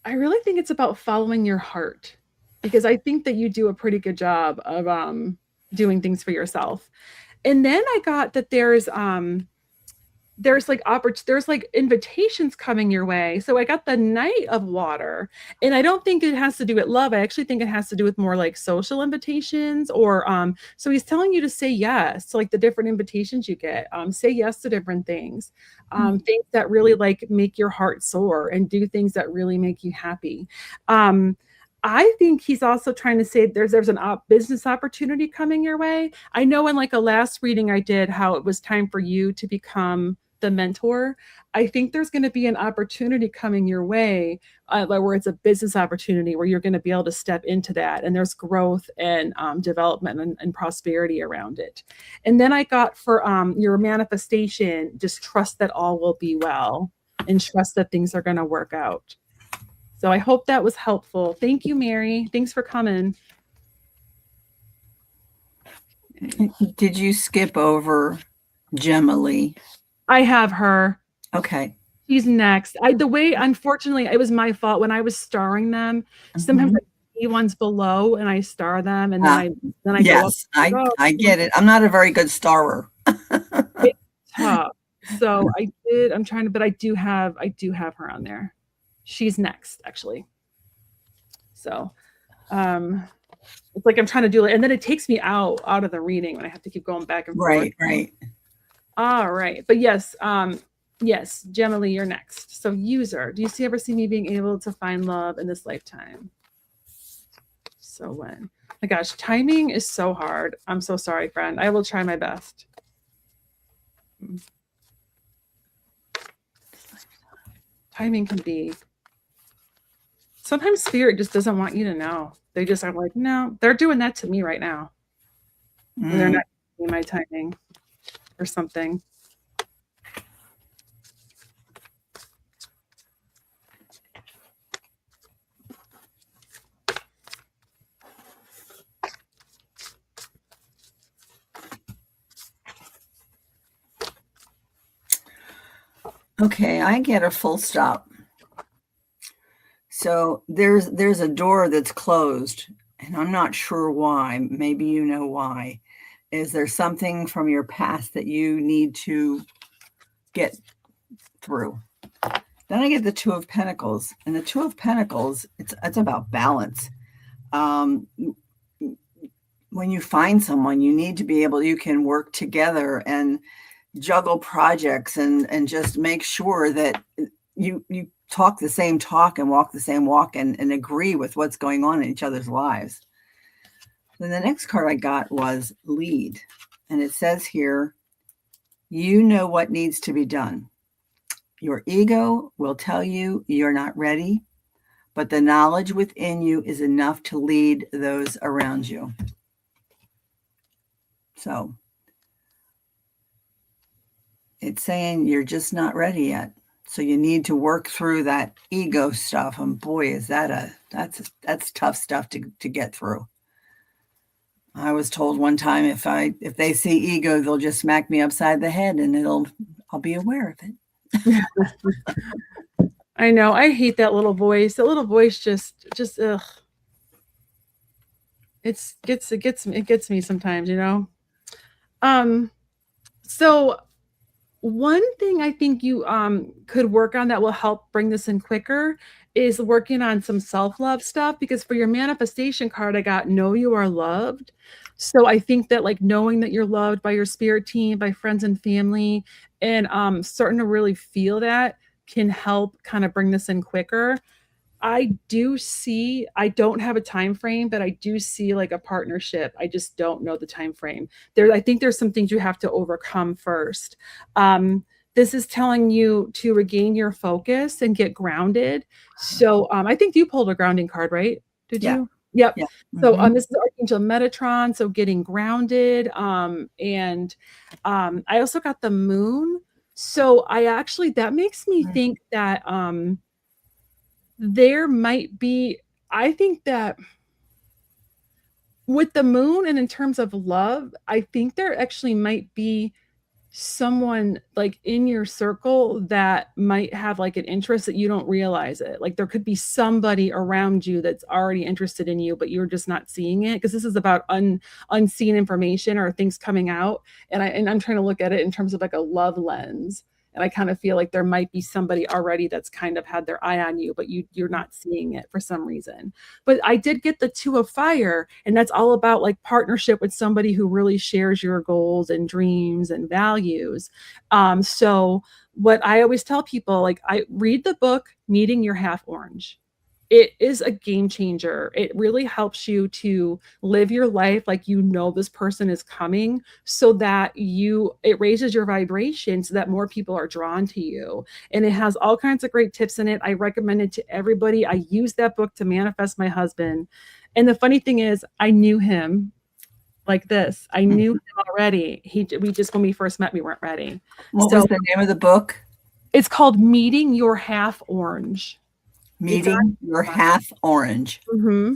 I really think it's about following your heart, because I think that you do a pretty good job of doing things for yourself. And then I got that there's like invitations coming your way. So I got the Knight of Water, and I don't think it has to do with love. I actually think it has to do with more like social invitations, or so he's telling you to say yes to like the different invitations you get. Say yes to different things. Things that really like make your heart soar, and do things that really make you happy. I think he's also trying to say there's an business opportunity coming your way. I know in like a last reading I did how it was time for you to become the mentor. I think there's going to be an opportunity coming your way, where it's a business opportunity where you're going to be able to step into that, and there's growth and development and prosperity around it. And then I got for your manifestation, just trust that all will be well, and trust that things are going to work out. So I hope that was helpful. Thank you, Mary. Thanks for coming. Did you skip over Gemma Lee? I have her. Okay. She's next. The way, unfortunately, it was my fault when I was starring them. Sometimes I see ones below and I star them, and then I go up. Yes, I get it. I'm not a very good starer. It's tough. So I did. I'm trying to, but I do have her on there. She's next, actually. So, it's like I'm trying to do it, and then it takes me out of the reading when I have to keep going back and forth. Right. All right, but yes, yes, Gemma Lee, you're next. So, user, do you ever see me being able to find love in this lifetime? So when? My gosh, timing is so hard. I'm so sorry, friend. I will try my best. Timing can be. Sometimes spirit just doesn't want you to know. They just are like, no, they're doing that to me right now. They're not giving me my timing or something. Okay, I get a full stop. So there's a door that's closed, and I'm not sure why. Maybe you know why. Is there something from your past that you need to get through? Then I get the Two of Pentacles, and the Two of Pentacles, it's about balance. When you find someone, you need to be able, you can work together and juggle projects and just make sure that you talk the same talk and walk the same walk and agree with what's going on in each other's lives. Then the next card I got was Lead. And it says here, you know what needs to be done. Your ego will tell you you're not ready, but the knowledge within you is enough to lead those around you. So it's saying you're just not ready yet. So you need to work through that ego stuff. And boy, is that's tough stuff to get through. I was told one time if they see ego, they'll just smack me upside the head, and I'll be aware of it. I know. I hate that little voice. That little voice just ugh. It gets me sometimes, you know. So one thing I think you could work on that will help bring this in quicker is working on some self-love stuff, because for your manifestation card, I got know you are loved. So I think that like knowing that you're loved by your spirit team, by friends and family, and starting to really feel that can help kind of bring this in quicker. I don't have a time frame, but I do see like a partnership. I just don't know the time frame. I think there's some things you have to overcome first. This is telling you to regain your focus and get grounded. So I think you pulled a grounding card, right? Did you? Yep. Yeah. So this is Archangel Metatron. So getting grounded. And I also got the moon. So that makes me think that there might be, I think that with the moon and in terms of love, I think there actually might be someone like in your circle that might have like an interest that you don't realize it. Like there could be somebody around you that's already interested in you, but you're just not seeing it because this is about unseen information or things coming out. And I'm trying to look at it in terms of like a love lens. And I kind of feel like there might be somebody already that's kind of had their eye on you, but you're not seeing it for some reason. But I did get the two of fire, and that's all about like partnership with somebody who really shares your goals and dreams and values. So what I always tell people, like I read the book Meeting Your Half Orange. It is a game changer. It really helps you to live your life like you know this person is coming, so that it raises your vibration so that more people are drawn to you. And it has all kinds of great tips in it. I recommend it to everybody. I used that book to manifest my husband. And the funny thing is, I knew him like this. I knew him already. We just, when we first met, we weren't ready. What So was the name of the book? it's called Meeting Your Half Orange. Meeting Your Half Orange. Mm-hmm.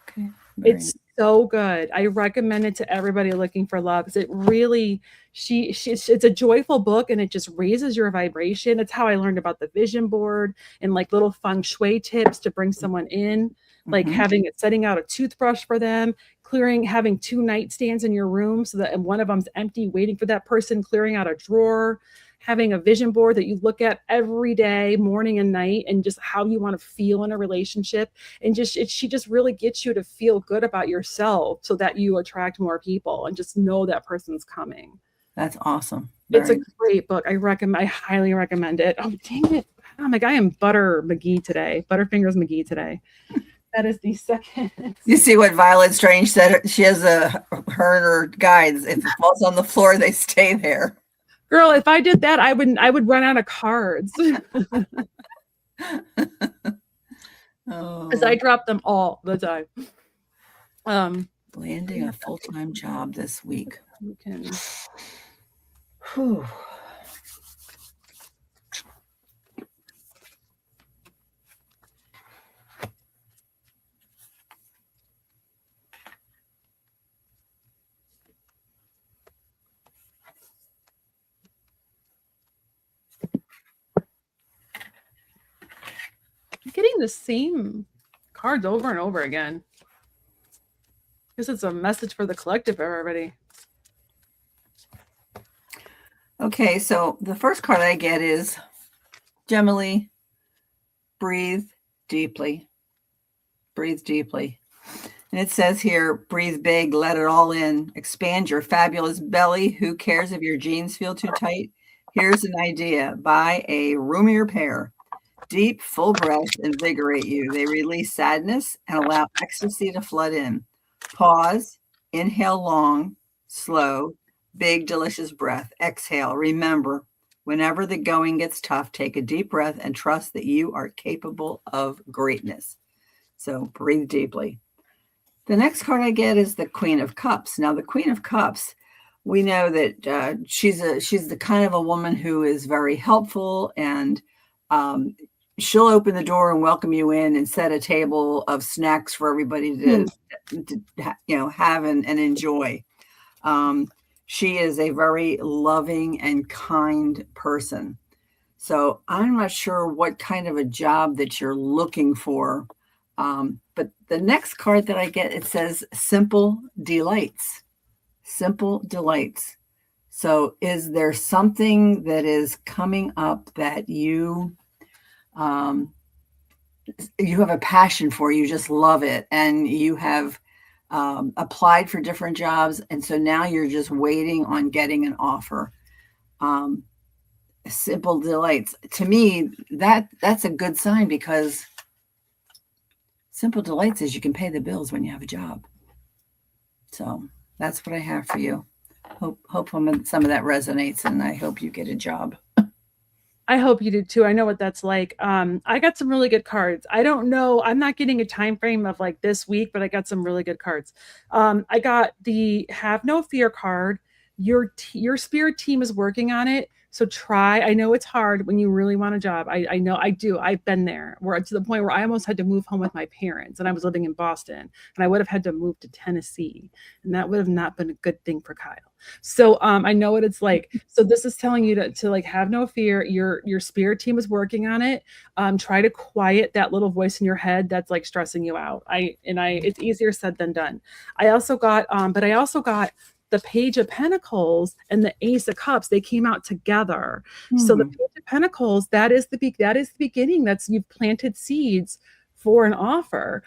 Okay. It's so good. I recommend it to everybody looking for love because it really, it's a joyful book and it just raises your vibration. That's how I learned about the vision board and like little feng shui tips to bring someone in, like setting out a toothbrush for them, having two nightstands in your room so that one of them's empty, waiting for that person, clearing out a drawer, having a vision board that you look at every day, morning and night, and just how you want to feel in a relationship. And she just really gets you to feel good about yourself so that you attract more people and just know that person's coming. That's awesome. It's a great book. I highly recommend it. Oh, dang it. Oh my God, I am Butterfingers McGee today. That is the second. You see what Violet Strange said? She has her and her guides. If it falls on the floor, they stay there. Girl, if I did that, I would run out of cards. Because I drop them all the time. Landing a full-time job this week. You can. Whew. Getting the same cards over and over again. I guess it's a message for the collective, everybody. Okay, so the first card I get is Gemini, breathe deeply. Breathe deeply. And it says here, breathe big, let it all in. Expand your fabulous belly. Who cares if your jeans feel too tight? Here's an idea. Buy a roomier pair. Deep, full breaths invigorate you. They release sadness and allow ecstasy to flood in. Pause, inhale long, slow, big, delicious breath. Exhale. Remember, whenever the going gets tough, take a deep breath and trust that you are capable of greatness. So breathe deeply. The next card I get is the Queen of Cups. Now, the Queen of Cups, we know that she's the kind of a woman who is very helpful, and she'll open the door and welcome you in and set a table of snacks for everybody to have and enjoy. She is a very loving and kind person. So I'm not sure what kind of a job that you're looking for. But the next card that I get, it says simple delights. Simple delights. So is there something that is coming up that you have a passion for, you just love it, and you have applied for different jobs, and so now you're just waiting on getting an offer? Simple delights. To me, that's a good sign, because simple delights is you can pay the bills when you have a job. So that's what I have for you. Hope some of that resonates, and I hope you get a job. I hope you do too. I know what that's like. I got some really good cards. I don't know. I'm not getting a time frame of like this week, but I got some really good cards. I got the Have No Fear card. your spirit team is working on it. So try. I know it's hard when you really want a job. I know I do. I've been there where to the point where I almost had to move home with my parents, and I was living in Boston, and I would have had to move to Tennessee, and that would have not been a good thing for Kyle. So I know what it's like. So this is telling you to like have no fear. Your spirit team is working on it. Try to quiet that little voice in your head that's like stressing you out. It's easier said than done. But I also got the Page of Pentacles and the Ace of Cups. They came out together. So the Page of Pentacles, that is the beginning. That's you've planted seeds for an offer.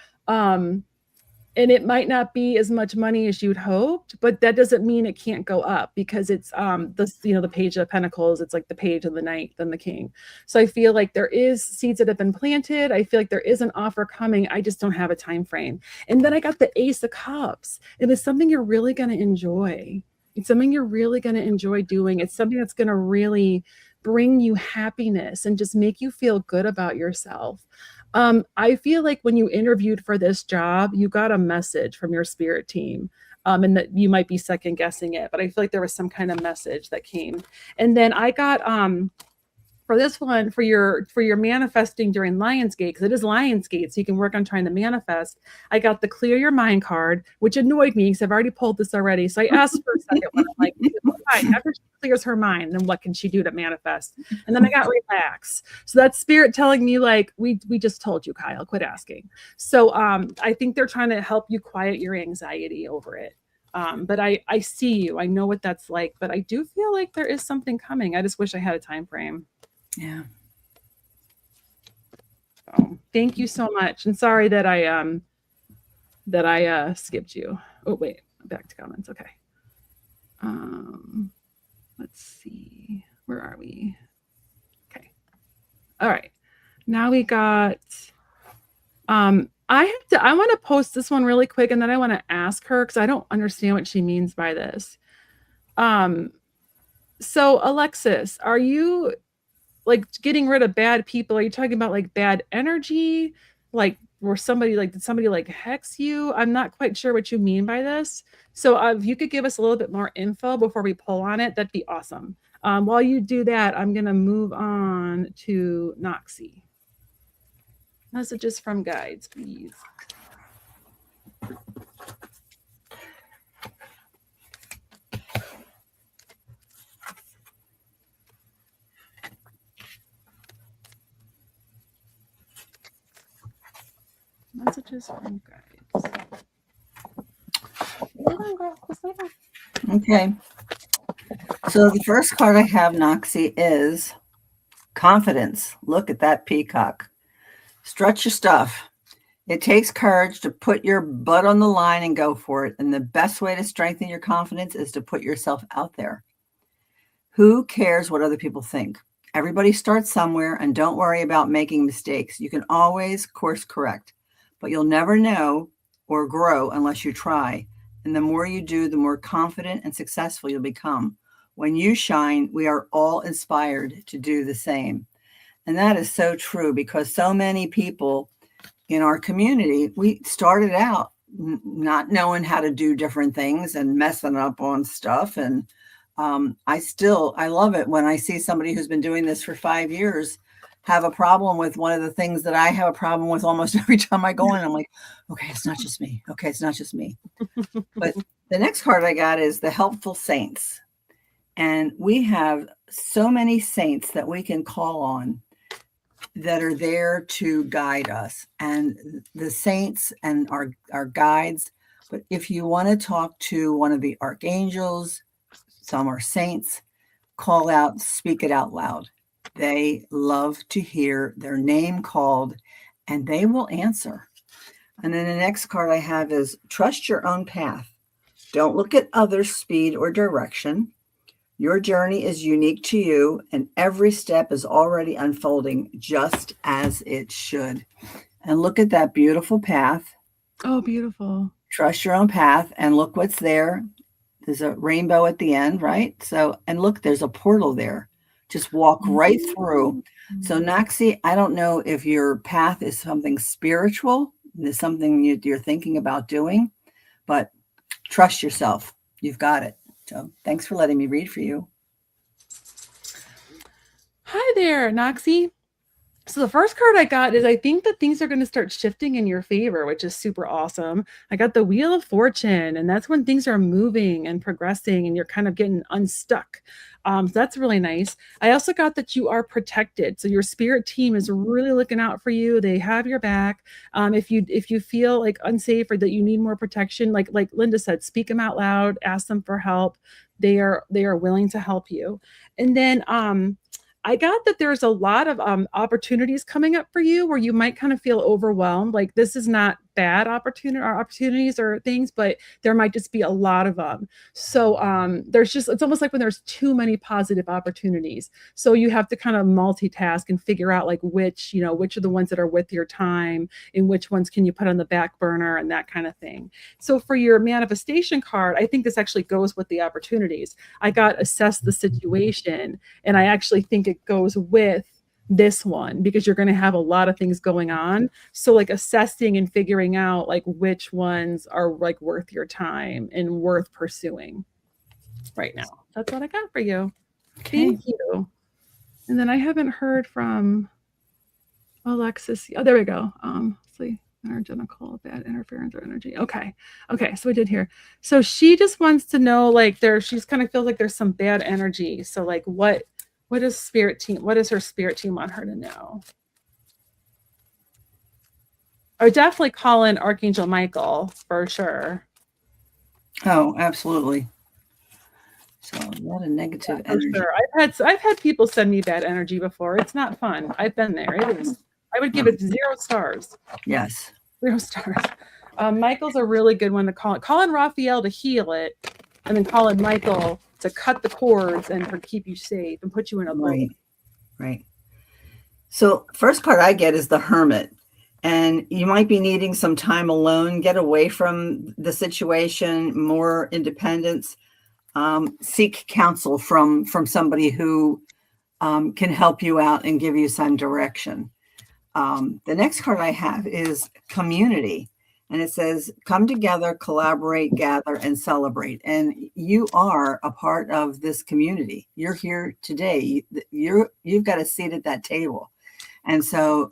And it might not be as much money as you'd hoped, but that doesn't mean it can't go up, because it's the Page of Pentacles, it's like the page of the knight, then the king. So I feel like there is seeds that have been planted. I feel like there is an offer coming. I just don't have a time frame. And then I got the Ace of Cups. It is something you're really going to enjoy. It's something you're really going to enjoy doing. It's something that's going to really bring you happiness and just make you feel good about yourself. I feel like when you interviewed for this job, you got a message from your spirit team, and that you might be second guessing it, but I feel like there was some kind of message that came. And then I got for this one, for your manifesting during Lionsgate, because it is Lionsgate, so you can work on trying to manifest. I got the Clear Your Mind card, which annoyed me because I've already pulled this already. So I asked for a second one. I'm like, fine, after she clears her mind, then what can she do to manifest? And then I got Relax. So that's spirit telling me, like, we just told you, Kyle, quit asking. So I think they're trying to help you quiet your anxiety over it. But I see you. I know what that's like, but I do feel like there is something coming. I just wish I had a time frame. Yeah. Oh, thank you so much. And sorry that I skipped you. Oh, wait, back to comments. Okay. Let's see. Where are we? Okay. All right. Now we got I want to post this one really quick, and then I want to ask her because I don't understand what she means by this. So Alexis, are you like getting rid of bad people? Are you talking about like bad energy? Like did somebody like hex you? I'm not quite sure what you mean by this. So if you could give us a little bit more info before we pull on it, that'd be awesome. While you do that, I'm going to move on to Noxie. Messages from guides, please. Messages from guides. Okay. So the first card I have, Noxie, is confidence. Look at that peacock. Strut your stuff. It takes courage to put your butt on the line and go for it. And the best way to strengthen your confidence is to put yourself out there. Who cares what other people think? Everybody starts somewhere, and don't worry about making mistakes. You can always course correct, but you'll never know or grow unless you try. And the more you do, the more confident and successful you'll become. When you shine, we are all inspired to do the same. And that is so true, because so many people in our community, we started out not knowing how to do different things and messing up on stuff. And I love it when I see somebody who's been doing this for 5 years have a problem with one of the things that I have a problem with almost every time I go in. I'm like, okay, it's not just me. Okay, it's not just me. But the next card I got is the Helpful Saints. And we have so many saints that we can call on that are there to guide us. And the saints and our guides. But if you want to talk to one of the archangels, some are saints, call out, speak it out loud. They love to hear their name called, and they will answer. And then the next card I have is trust your own path. Don't look at others' speed or direction. Your journey is unique to you, and every step is already unfolding just as it should. And look at that beautiful path. Oh, beautiful. Trust your own path, and look what's there. There's a rainbow at the end, right? So, and look, there's a portal there. Just walk right through. So Noxie, I don't know if your path is something spiritual, is something you're thinking about doing, but trust yourself. You've got it. So thanks for letting me read for you. Hi there, Noxie. So the first card I got is I think that things are going to start shifting in your favor, which is super awesome. I got the Wheel of Fortune, and that's when things are moving and progressing and you're kind of getting unstuck. So that's really nice. I also got that you are protected. So your spirit team is really looking out for you. They have your back. If you feel like unsafe or that you need more protection, like Linda said, speak them out loud, ask them for help. They are willing to help you. And then I got that there's a lot of opportunities coming up for you where you might kind of feel overwhelmed. Like this is not bad opportunities or things, but there might just be a lot of them. So it's almost like when there's too many positive opportunities. So you have to kind of multitask and figure out like which are the ones that are with your time and which ones can you put on the back burner and that kind of thing. So for your manifestation card, I think this actually goes with the opportunities. I got assess the situation, and I actually think it goes with this one because you're going to have a lot of things going on. So like assessing and figuring out like which ones are like worth your time and worth pursuing right now. That's what I got for you. Okay. Thank you. And then I haven't heard from Alexis. Oh, there we go. See, energetical, bad interference or energy. Okay. So we did here. So she just wants to know like she's kind of feels like there's some bad energy. So like what does her spirit team want her to know? I would definitely call in Archangel Michael for sure. Oh, absolutely. So a lot of negative energy. Sure. I've had people send me bad energy before. It's not fun. I've been there. I would give it 0 stars. Yes. 0 stars. Michael's a really good one to call it. Call in Raphael to heal it, and then call in Michael to cut the cords and to keep you safe and put you in a right. Right. So first card I get is the Hermit. And you might be needing some time alone, get away from the situation, more independence, seek counsel from somebody who can help you out and give you some direction. The next card I have is Community. And it says, come together, collaborate, gather, and celebrate. And you are a part of this community. You're here today. You've got a seat at that table. And so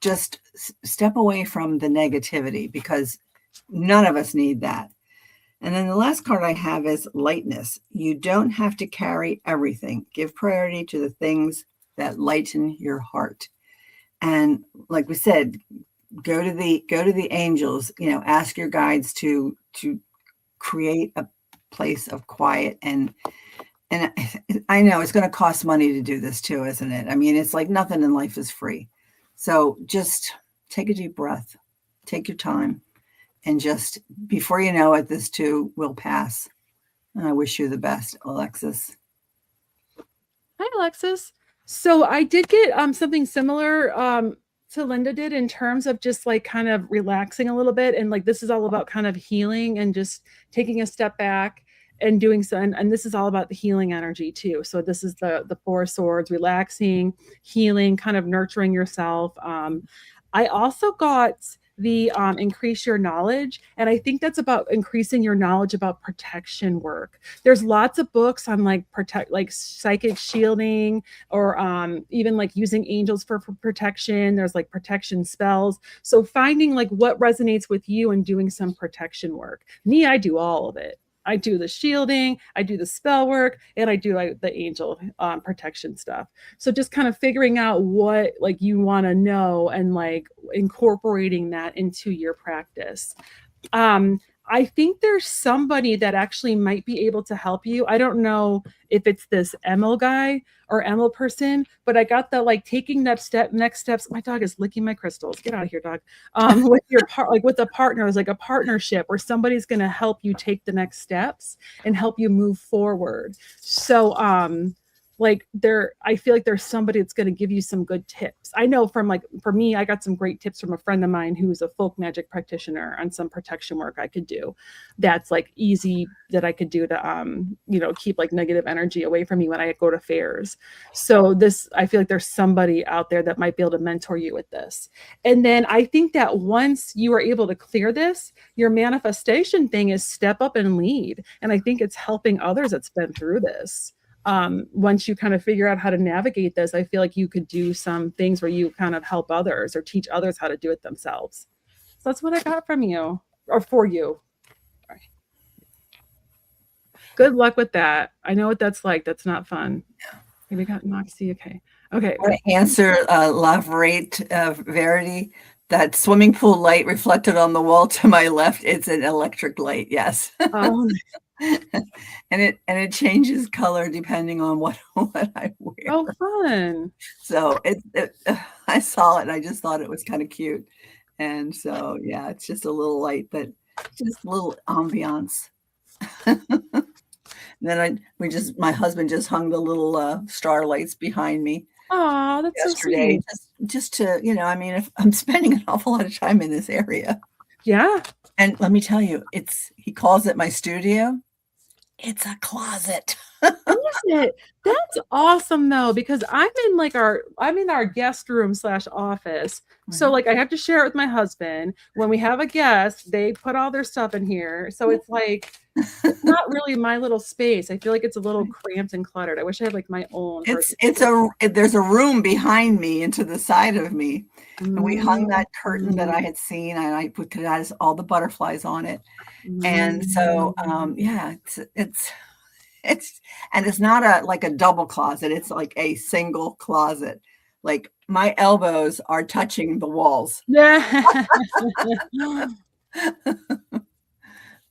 just step away from the negativity because none of us need that. And then the last card I have is Lightness. You don't have to carry everything. Give priority to the things that lighten your heart. And like we said, go to the angels, ask your guides to create a place of quiet. And I know it's going to cost money to do this too, isn't it? I mean, it's like nothing in life is free. So just take a deep breath, take your time, and just before you know it, this too will pass. And I wish you the best, Alexis. Hi, Alexis. So I did get something similar to Linda did in terms of just like kind of relaxing a little bit. And like this is all about kind of healing and just taking a step back and doing so. And this is all about the healing energy too. So this is the 4 swords, relaxing, healing, kind of nurturing yourself. I also got the increase your knowledge, and I think that's about increasing your knowledge about protection work. There's lots of books on like psychic shielding or even like using angels for protection. There's like protection spells. So finding like what resonates with you and doing some protection work. Me, I do all of it. I do the shielding, I do the spell work, and I do like the angel protection stuff. So just kind of figuring out what like you want to know and like incorporating that into your practice. I think there's somebody that actually might be able to help you. I don't know if it's this Emil guy or Emil person, but I got the like taking next steps. My dog is licking my crystals. Get out of here, dog. With your with a partner, it's like a partnership where somebody's going to help you take the next steps and help you move forward. So like I feel like there's somebody that's going to give you some good tips. I know from like for me, I got some great tips from a friend of mine who's a folk magic practitioner on some protection work I could do. That's like easy that I could do to keep like negative energy away from me when I go to fairs. So this I feel like there's somebody out there that might be able to mentor you with this. And then I think that once you are able to clear this, your manifestation thing is step up and lead. And I think it's helping others that's been through this. Once you kind of figure out how to navigate this, I feel like you could do some things where you kind of help others or teach others how to do it themselves. So that's what I got from you or for you. Good luck with that. I know what that's like. That's not fun. Okay, we got Moxie. Okay. Okay. Answer La Verity. That swimming pool light reflected on the wall to my left, it's an electric light. Yes. Oh, and it changes color depending on what I wear. oh, fun. So I saw it and I just thought it was kind of cute. And so, yeah, it's just a little light, but just a little ambiance. Then my husband just hung the little starlights behind me. Oh, that's yesterday, so sweet. just to, I mean, if I'm spending an awful lot of time in this area. Yeah. And let me tell you, he calls it my studio. It's a closet. Is it? That's awesome though, because I'm in our guest room / office. So like I have to share it with my husband. When we have a guest, they put all their stuff in here. So it's like it's not really my little space. I feel like it's a little cramped and cluttered. I wish I had like my own. There's a room behind me and to the side of me. And we hung that curtain that I had seen and I put all the butterflies on it. And so yeah, it's not like a double closet. It's like a single closet. Like my elbows are touching the walls. Yeah.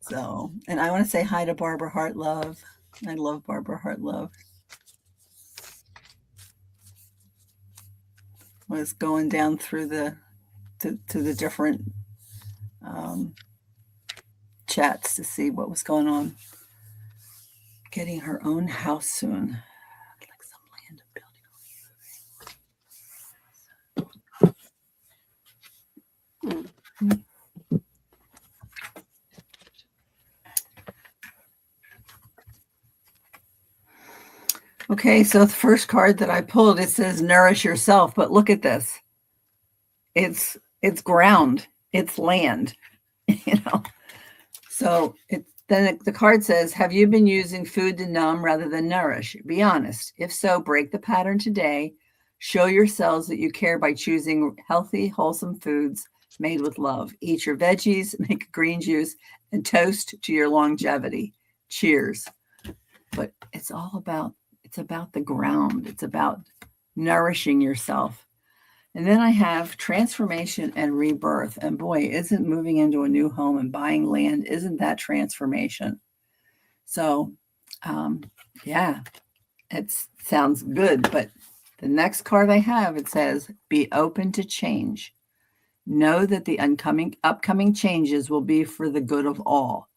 So, and I want to say hi to Barbara Hartlove. I love Barbara Hartlove. I was going down through to the different chats to see what was going on. Getting her own house soon. Like some land building. Okay, so the first card that I pulled, it says nourish yourself, but look at this. It's ground, it's land, So then the card says, have you been using food to numb rather than nourish? Be honest. If so, break the pattern today. Show yourselves that you care by choosing healthy, wholesome foods made with love. Eat your veggies, make a green juice, and toast to your longevity. Cheers. But it's about the ground. It's about nourishing yourself. And then I have transformation and rebirth. And boy, isn't moving into a new home and buying land, isn't that transformation? So, yeah, it sounds good. But the next card I have, it says, be open to change. Know that the upcoming changes will be for the good of all.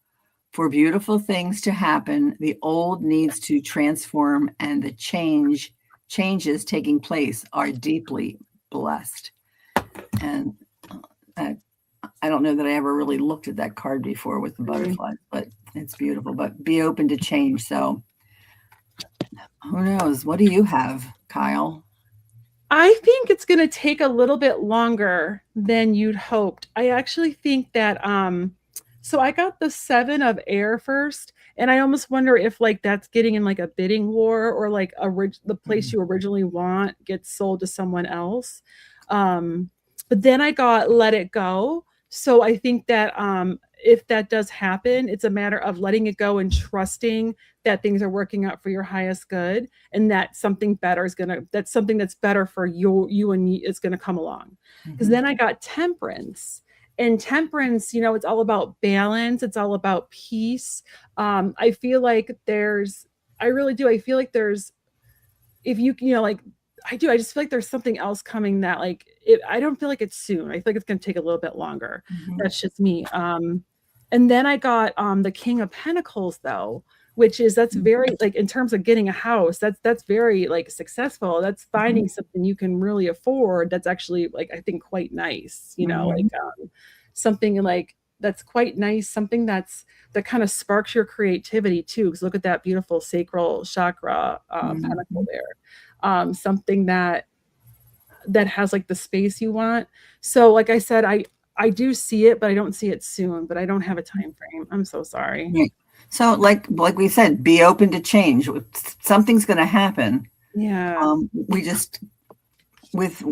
For beautiful things to happen, the old needs to transform, and the changes taking place are deeply blessed. And I don't know that I ever really looked at that card before with the butterflies, but it's beautiful. But be open to change. So who knows? What do you have, Kyle? I think it's going to take a little bit longer than you'd hoped. I actually think that so I got the 7 of air first, and I almost wonder if like that's getting in like a bidding war, or like the place you originally want gets sold to someone else. But then I got let it go. So I think that if that does happen, it's a matter of letting it go and trusting that things are working out for your highest good, and that something better that's something that's better for you and me is gonna come along. Because then I got temperance. And temperance, it's all about balance. It's all about peace. I feel like I really do. I feel like if you, like, I do. I just feel like there's something else coming that I don't feel like it's soon. I feel like it's going to take a little bit longer. That's just me. And then I got the King of Pentacles though, which is that's very like in terms of getting a house, that's very like successful. That's Mhm. finding something you can really afford. That's actually like I think quite nice, you know, like Mhm. something like that's quite nice, something that kind of sparks your creativity too. Because look at that beautiful sacral chakra pentacle Mhm. there. Something that has like the space you want. So like I said, I do see it, but I don't see it soon, but I don't have a time frame. I'm so sorry. Right. So like we said, be open to change. Something's going to happen. Yeah. We just with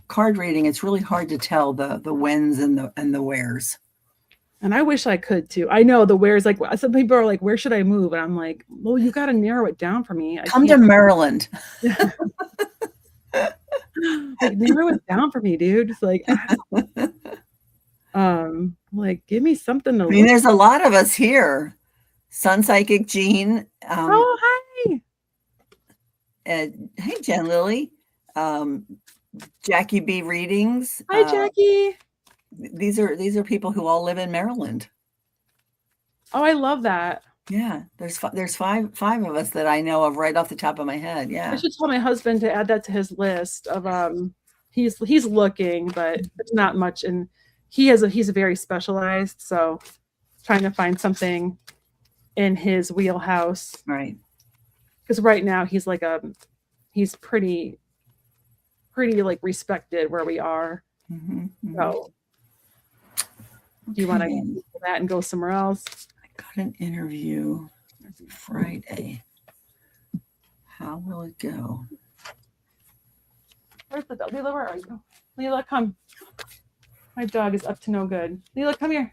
card reading, it's really hard to tell the whens and the wheres. And I wish I could too. I know the where's like some people are like, where should I move? And I'm like, well, you got to narrow it down for me. I Come to can't Maryland. like narrow it down for me, dude. It's like, like give me something to I mean, look. there's a lot of us here. Sun Psychic Jean. Oh, hi. Hey, Jen Lily. Um, Jackie B readings. Hi, Jackie. These are people who all live in Maryland. Oh, I love that. Yeah, there's five of us that I know of right off the top of my head. I Yeah. should tell my husband to add that to his list of he's looking, but it's not much and he's very specialized, so trying to find something in his wheelhouse. Right. Because right now he's pretty like respected where we are. Mm-hmm, mm-hmm. So do you want to do that and go somewhere else? I got an interview Friday. How will it go? Where's the dog? Leela, where are you? Leela, come. My dog is up to no good. Leela, come here.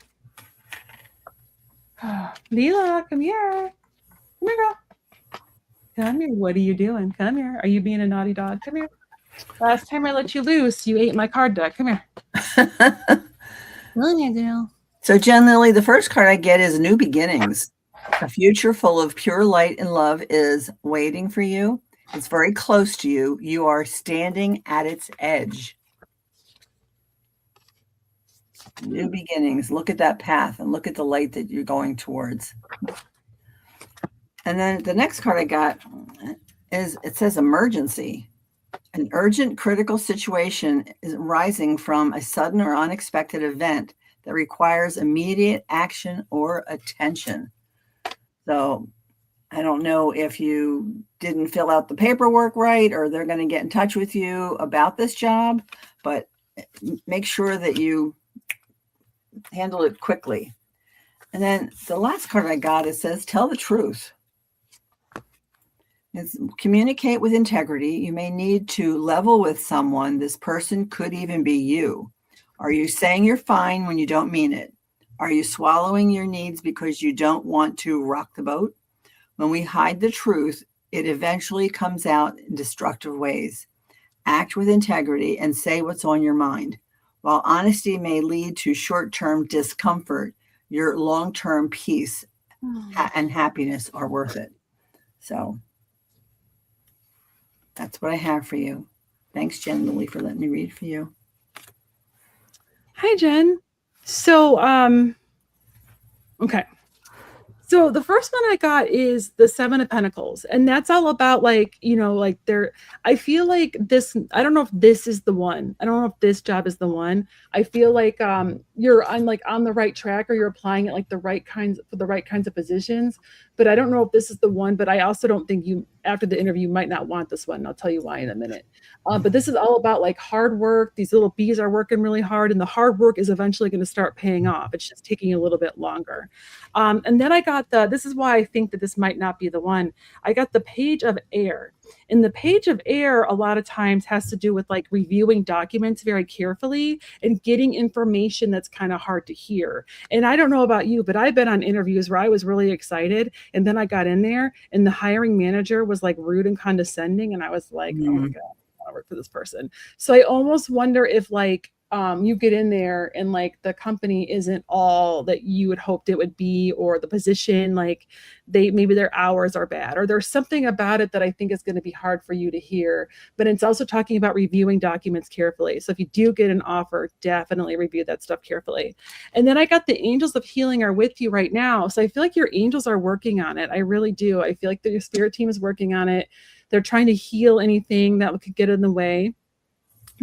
Leela, come here. Come here, girl. Come here. What are you doing? Come here. Are you being a naughty dog? Come here. Last time I let you loose, you ate my card deck. Come here. Come here, girl. So, Jen Lily, the first card I get is New Beginnings. A future full of pure light and love is waiting for you. It's very close to you. You are standing at its edge. New beginnings. Look at that path and look at the light that you're going towards. And then the next card I got is it says emergency. An urgent critical situation is rising from a sudden or unexpected event that requires immediate action or attention. So I don't know if you didn't fill out the paperwork right or they're going to get in touch with you about this job, but make sure that you handle it quickly. And then the last card I got, it says, tell the truth. It's communicate with integrity. You may need to level with someone. This person could even be you. Are you saying you're fine when you don't mean it? Are you swallowing your needs because you don't want to rock the boat? When we hide the truth, it eventually comes out in destructive ways. Act with integrity and say what's on your mind. While honesty may lead to short-term discomfort, your long-term peace and happiness are worth it. So that's what I have for you. Thanks, Jen Lily, for letting me read for you. Hi, Jen. So, okay. So the first one I got is the Seven of Pentacles, and that's all about like, you know, like I feel like this, I don't know if this is the one. I don't know if this job is the one. I feel like you're on the right track or you're applying it like the right kinds for the right kinds of positions, but I don't know if this is the one, but I also don't think you after the interview you might not want this one. I'll tell you why in a minute. But this is all about like hard work. These little bees are working really hard and the hard work is eventually going to start paying off. It's just taking a little bit longer. And then I got this is why I think that this might not be the one. I got the Page of Air. And the Page of Air a lot of times has to do with like reviewing documents very carefully and getting information that's kind of hard to hear. And I don't know about you, but I've been on interviews where I was really excited and then I got in there and the hiring manager was like rude and condescending and I was like, oh my God, I want to work for this person. So I almost wonder if like you get in there and like the company isn't all that you had hoped it would be, or the position, like maybe their hours are bad, or there's something about it that I think is going to be hard for you to hear. But it's also talking about reviewing documents carefully. So if you do get an offer, definitely review that stuff carefully. And then I got the angels of healing are with you right now. So I feel like your angels are working on it. I really do. I feel like your spirit team is working on it. They're trying to heal anything that could get in the way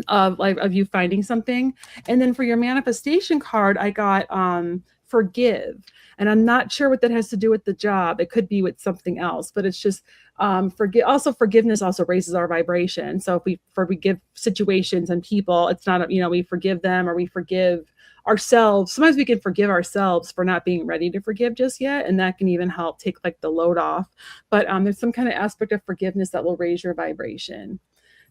of you finding something. And then for your manifestation card, I got forgive. And I'm not sure what that has to do with the job. It could be with something else, but it's just forgiveness also raises our vibration. So if we forgive situations and people, it's not, we forgive them, or we forgive ourselves. Sometimes we can forgive ourselves for not being ready to forgive just yet, and that can even help take like the load off. But there's some kind of aspect of forgiveness that will raise your vibration.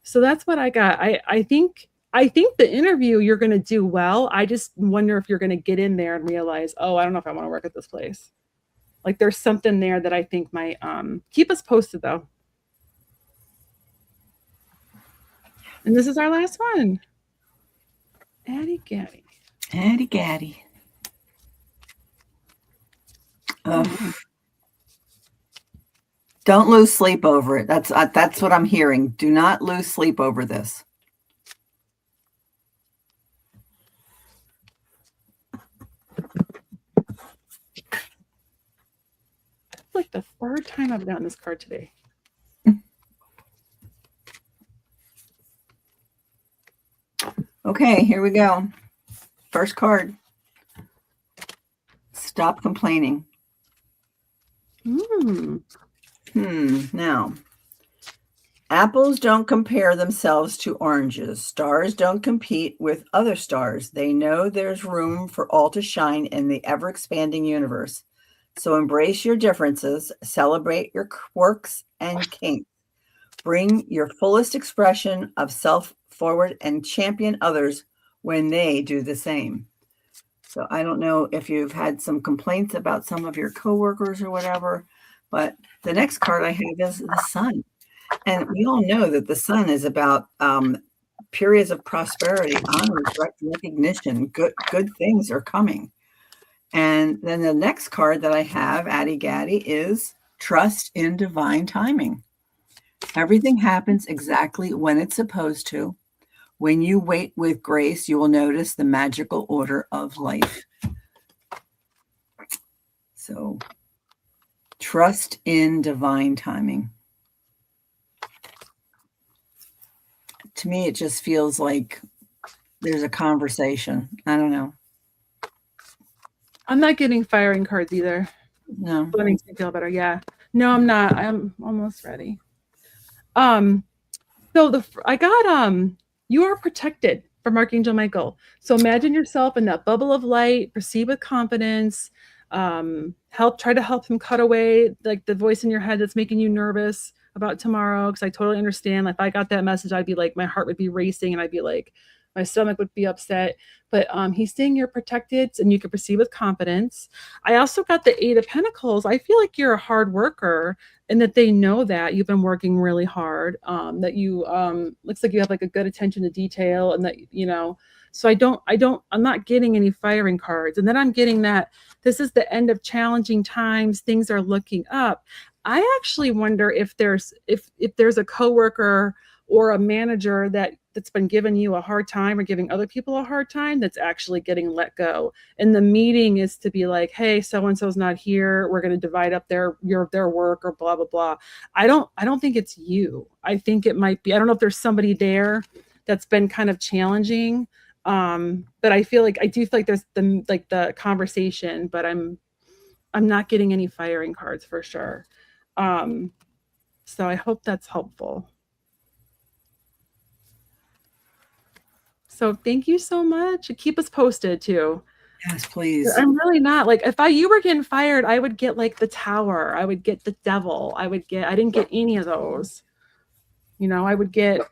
So that's what I got. I think the interview you're going to do well. I just wonder if you're going to get in there and realize, oh, I don't know if I want to work at this place. Like there's something there that I think might keep us posted though. And this is our last one. Addie Gaddy. Addie Gaddy. Don't lose sleep over it. That's what I'm hearing. Do not lose sleep over this. It's like the third time I've gotten this card today. Okay, here we go. First card. Stop complaining. Now, apples don't compare themselves to oranges. Stars don't compete with other stars. They know there's room for all to shine in the ever-expanding universe. So embrace your differences, celebrate your quirks and kinks. Bring your fullest expression of self forward and champion others when they do the same. So I don't know if you've had some complaints about some of your coworkers or whatever, but the next card I have is the sun. And we all know that the sun is about periods of prosperity, honor, recognition, good things are coming. And then the next card that I have, Addie Gaddy, is trust in divine timing. Everything happens exactly when it's supposed to. When you wait with grace, you will notice the magical order of life. So, trust in divine timing. To me, it just feels like there's a conversation. I don't know. I'm not getting firing cards either. No. That makes me feel better. Yeah. No, I'm not. I'm almost ready. So I got you are protected from Archangel Michael. So imagine yourself in that bubble of light, proceed with confidence, try to help him cut away like the voice in your head that's making you nervous about tomorrow. Cause I totally understand. Like if I got that message, I'd be like, my heart would be racing and I'd be like, my stomach would be upset. But he's saying you're protected and you can proceed with confidence. I also got the 8 of Pentacles. I feel like you're a hard worker and that they know that you've been working really hard, that you looks like you have like a good attention to detail, and that, so I'm not getting any firing cards. And then I'm getting that this is the end of challenging times. Things are looking up. I actually wonder if there's a coworker or a manager that's been giving you a hard time or giving other people a hard time that's actually getting let go. And the meeting is to be like, hey, so-and-so's not here. We're going to divide up their work or blah, blah, blah. I don't think it's you. I think it might be, I don't know if there's somebody there that's been kind of challenging. But I do feel like there's the conversation, but I'm not getting any firing cards for sure. So I hope that's helpful. So thank you so much. Keep us posted too. Yes, please. I'm really not like, if you were getting fired, I would get like the Tower. I would get the Devil. I didn't get any of those. I would get like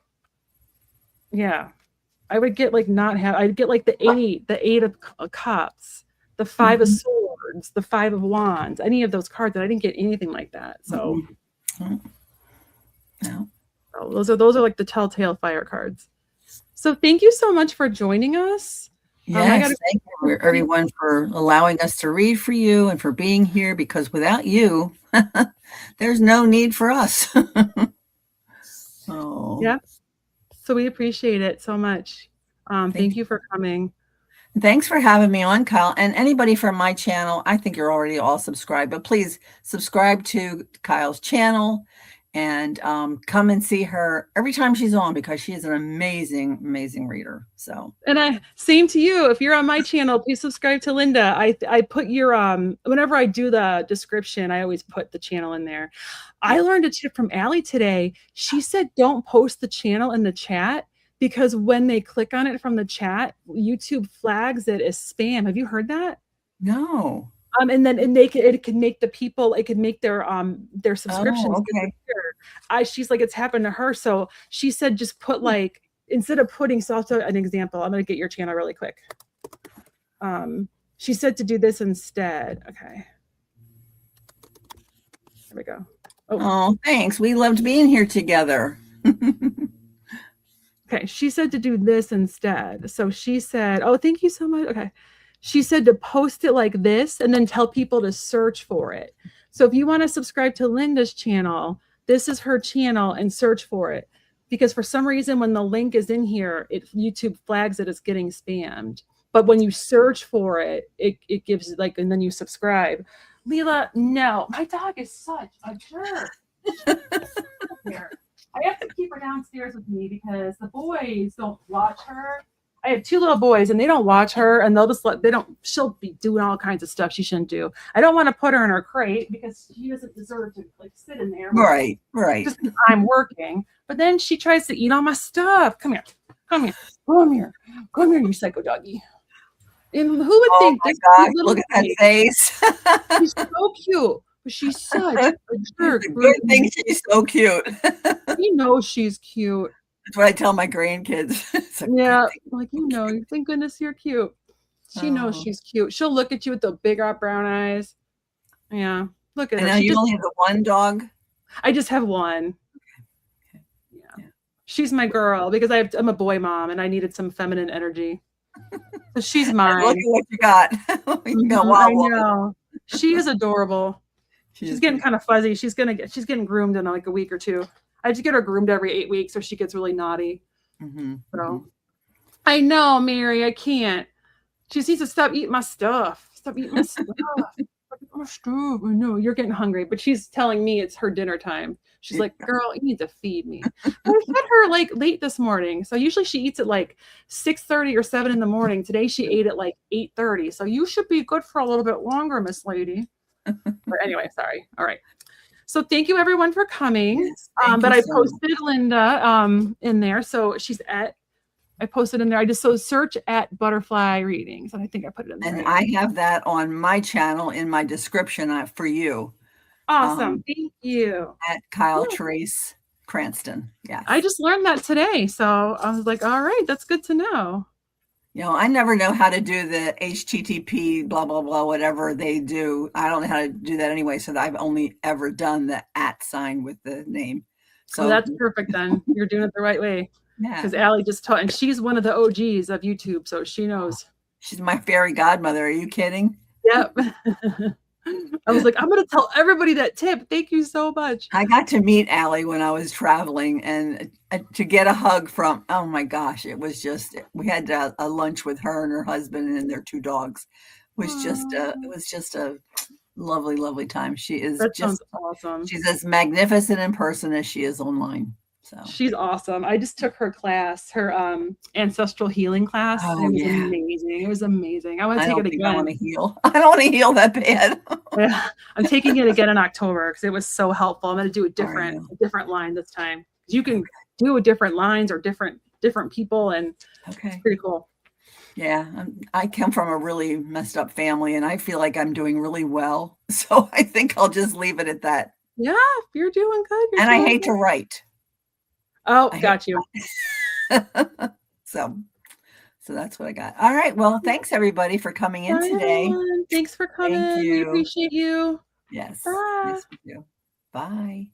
I'd get like the 8 of Cups, the 5 of Swords, the 5 of Wands, any of those cards. And I didn't get anything like that. So no. So those are like the telltale fire cards. So thank you so much for joining us. I got Yes, to thank you, everyone, for allowing us to read for you and for being here, because without you, there's no need for us. Oh, yeah. So we appreciate it so much. thank Thank you for coming. Thanks for having me on, Kyle. And anybody from my channel, I think you're already all subscribed, but please subscribe to Kyle's channel and come and see her every time she's on, because she is an amazing, amazing reader. So, And same to you. If you're on my channel, please subscribe to Linda. I put your whenever I do the description, I always put the channel in there. I learned a tip from Allie today. She said don't post the channel in the chat because when they click on it from the chat, YouTube flags it as spam. Have you heard that? no. And then it can make the people, it could make their Oh, subscriptions okay. disappear. She's like, it's happened to her. So she said just put like, instead of putting, so I'll tell you an example. I'm gonna get your channel really quick. She said to do this instead. Okay. There we go. Oh, thanks. We loved being here together. Okay, she said to do this instead. So she said, oh, thank you so much. Okay. She said to post it like this and then tell people to search for it. So if you want to subscribe to Linda's channel, this is her channel and search for it. Because for some reason, when the link is in here, YouTube flags it as getting spammed. But when you search for it, it gives like, and then you subscribe. Leela, no, my dog is such a jerk. Here. I have to keep her downstairs with me because the boys don't watch her. I have two little boys and they don't watch her, and they'll just she'll be doing all kinds of stuff she shouldn't do. I don't want to put her in her crate because she doesn't deserve to like sit in there. Right, right. Just because I'm working. But then she tries to eat all my stuff. Come here. Come here. Come here. Come here, you psycho doggy. And who would think my this gosh, cute little look at that face. She's so cute, but she's such a jerk. It's a good thing she's so cute. You know she's cute. That's what I tell my grandkids. Yeah, like, thank goodness you're cute. She knows she's cute. She'll look at you with the big brown eyes. Yeah, look at her. And now you only have the one dog? I just have one. Yeah. She's my girl because I'm a boy mom and I needed some feminine energy. So she's mine. Look at what you got. You got I know. She is adorable. She's getting kind of fuzzy. She's getting groomed in like a week or two. I just get her groomed every 8 weeks or she gets really naughty. So I know, Mary, I can't. She needs to stop eating my stuff. Stop eating my stuff. My stuff. I know you're getting hungry, but she's telling me it's her dinner time. She's like, girl, you need to feed me. But I fed her like late this morning. So usually she eats at like 6:30 or 7 in the morning. Today she ate at like 8:30. So you should be good for a little bit longer, Miss Lady. But anyway, sorry. All right. So thank you everyone for coming. Yes, but I posted Linda in there. So I posted in there. I just search at Butterfly Readings, and I think I put it in there. And I have that on my channel in my description for you. Awesome. Thank you. At Kyle Therese Cranston. Yes. I just learned that today. So I was like, all right, that's good to know. I never know how to do the HTTP, blah, blah, blah, whatever they do. I don't know how to do that anyway. So I've only ever done the @ with the name. So that's perfect then. You're doing it the right way. Yeah. Because Allie just taught, and she's one of the OGs of YouTube. So she knows. She's my fairy godmother. Are you kidding? Yep. I was like, I'm going to tell everybody that tip. Thank you so much. I got to meet Allie when I was traveling, and to get a hug from, oh my gosh, it was just, we had a lunch with her and her husband and their 2 dogs. It was just a lovely, lovely time. She is just awesome. She's as magnificent in person as she is online. So she's awesome. I just took her class, her ancestral healing class. Oh, it was amazing. It was amazing. I want to take it again. I want to heal. I don't want to heal that bad. Yeah, I'm taking it again in October because it was so helpful. I'm going to do a different line this time. You can do different lines or different people, and it's pretty cool. Yeah, I come from a really messed up family, and I feel like I'm doing really well. So I think I'll just leave it at that. Yeah, you're doing good. I hate to write. Oh, got you. So that's what I got. All right. Well, thanks everybody for coming in today. Thanks for coming. Thank you. We appreciate you. Yes. Bye. Yes, we do. Bye.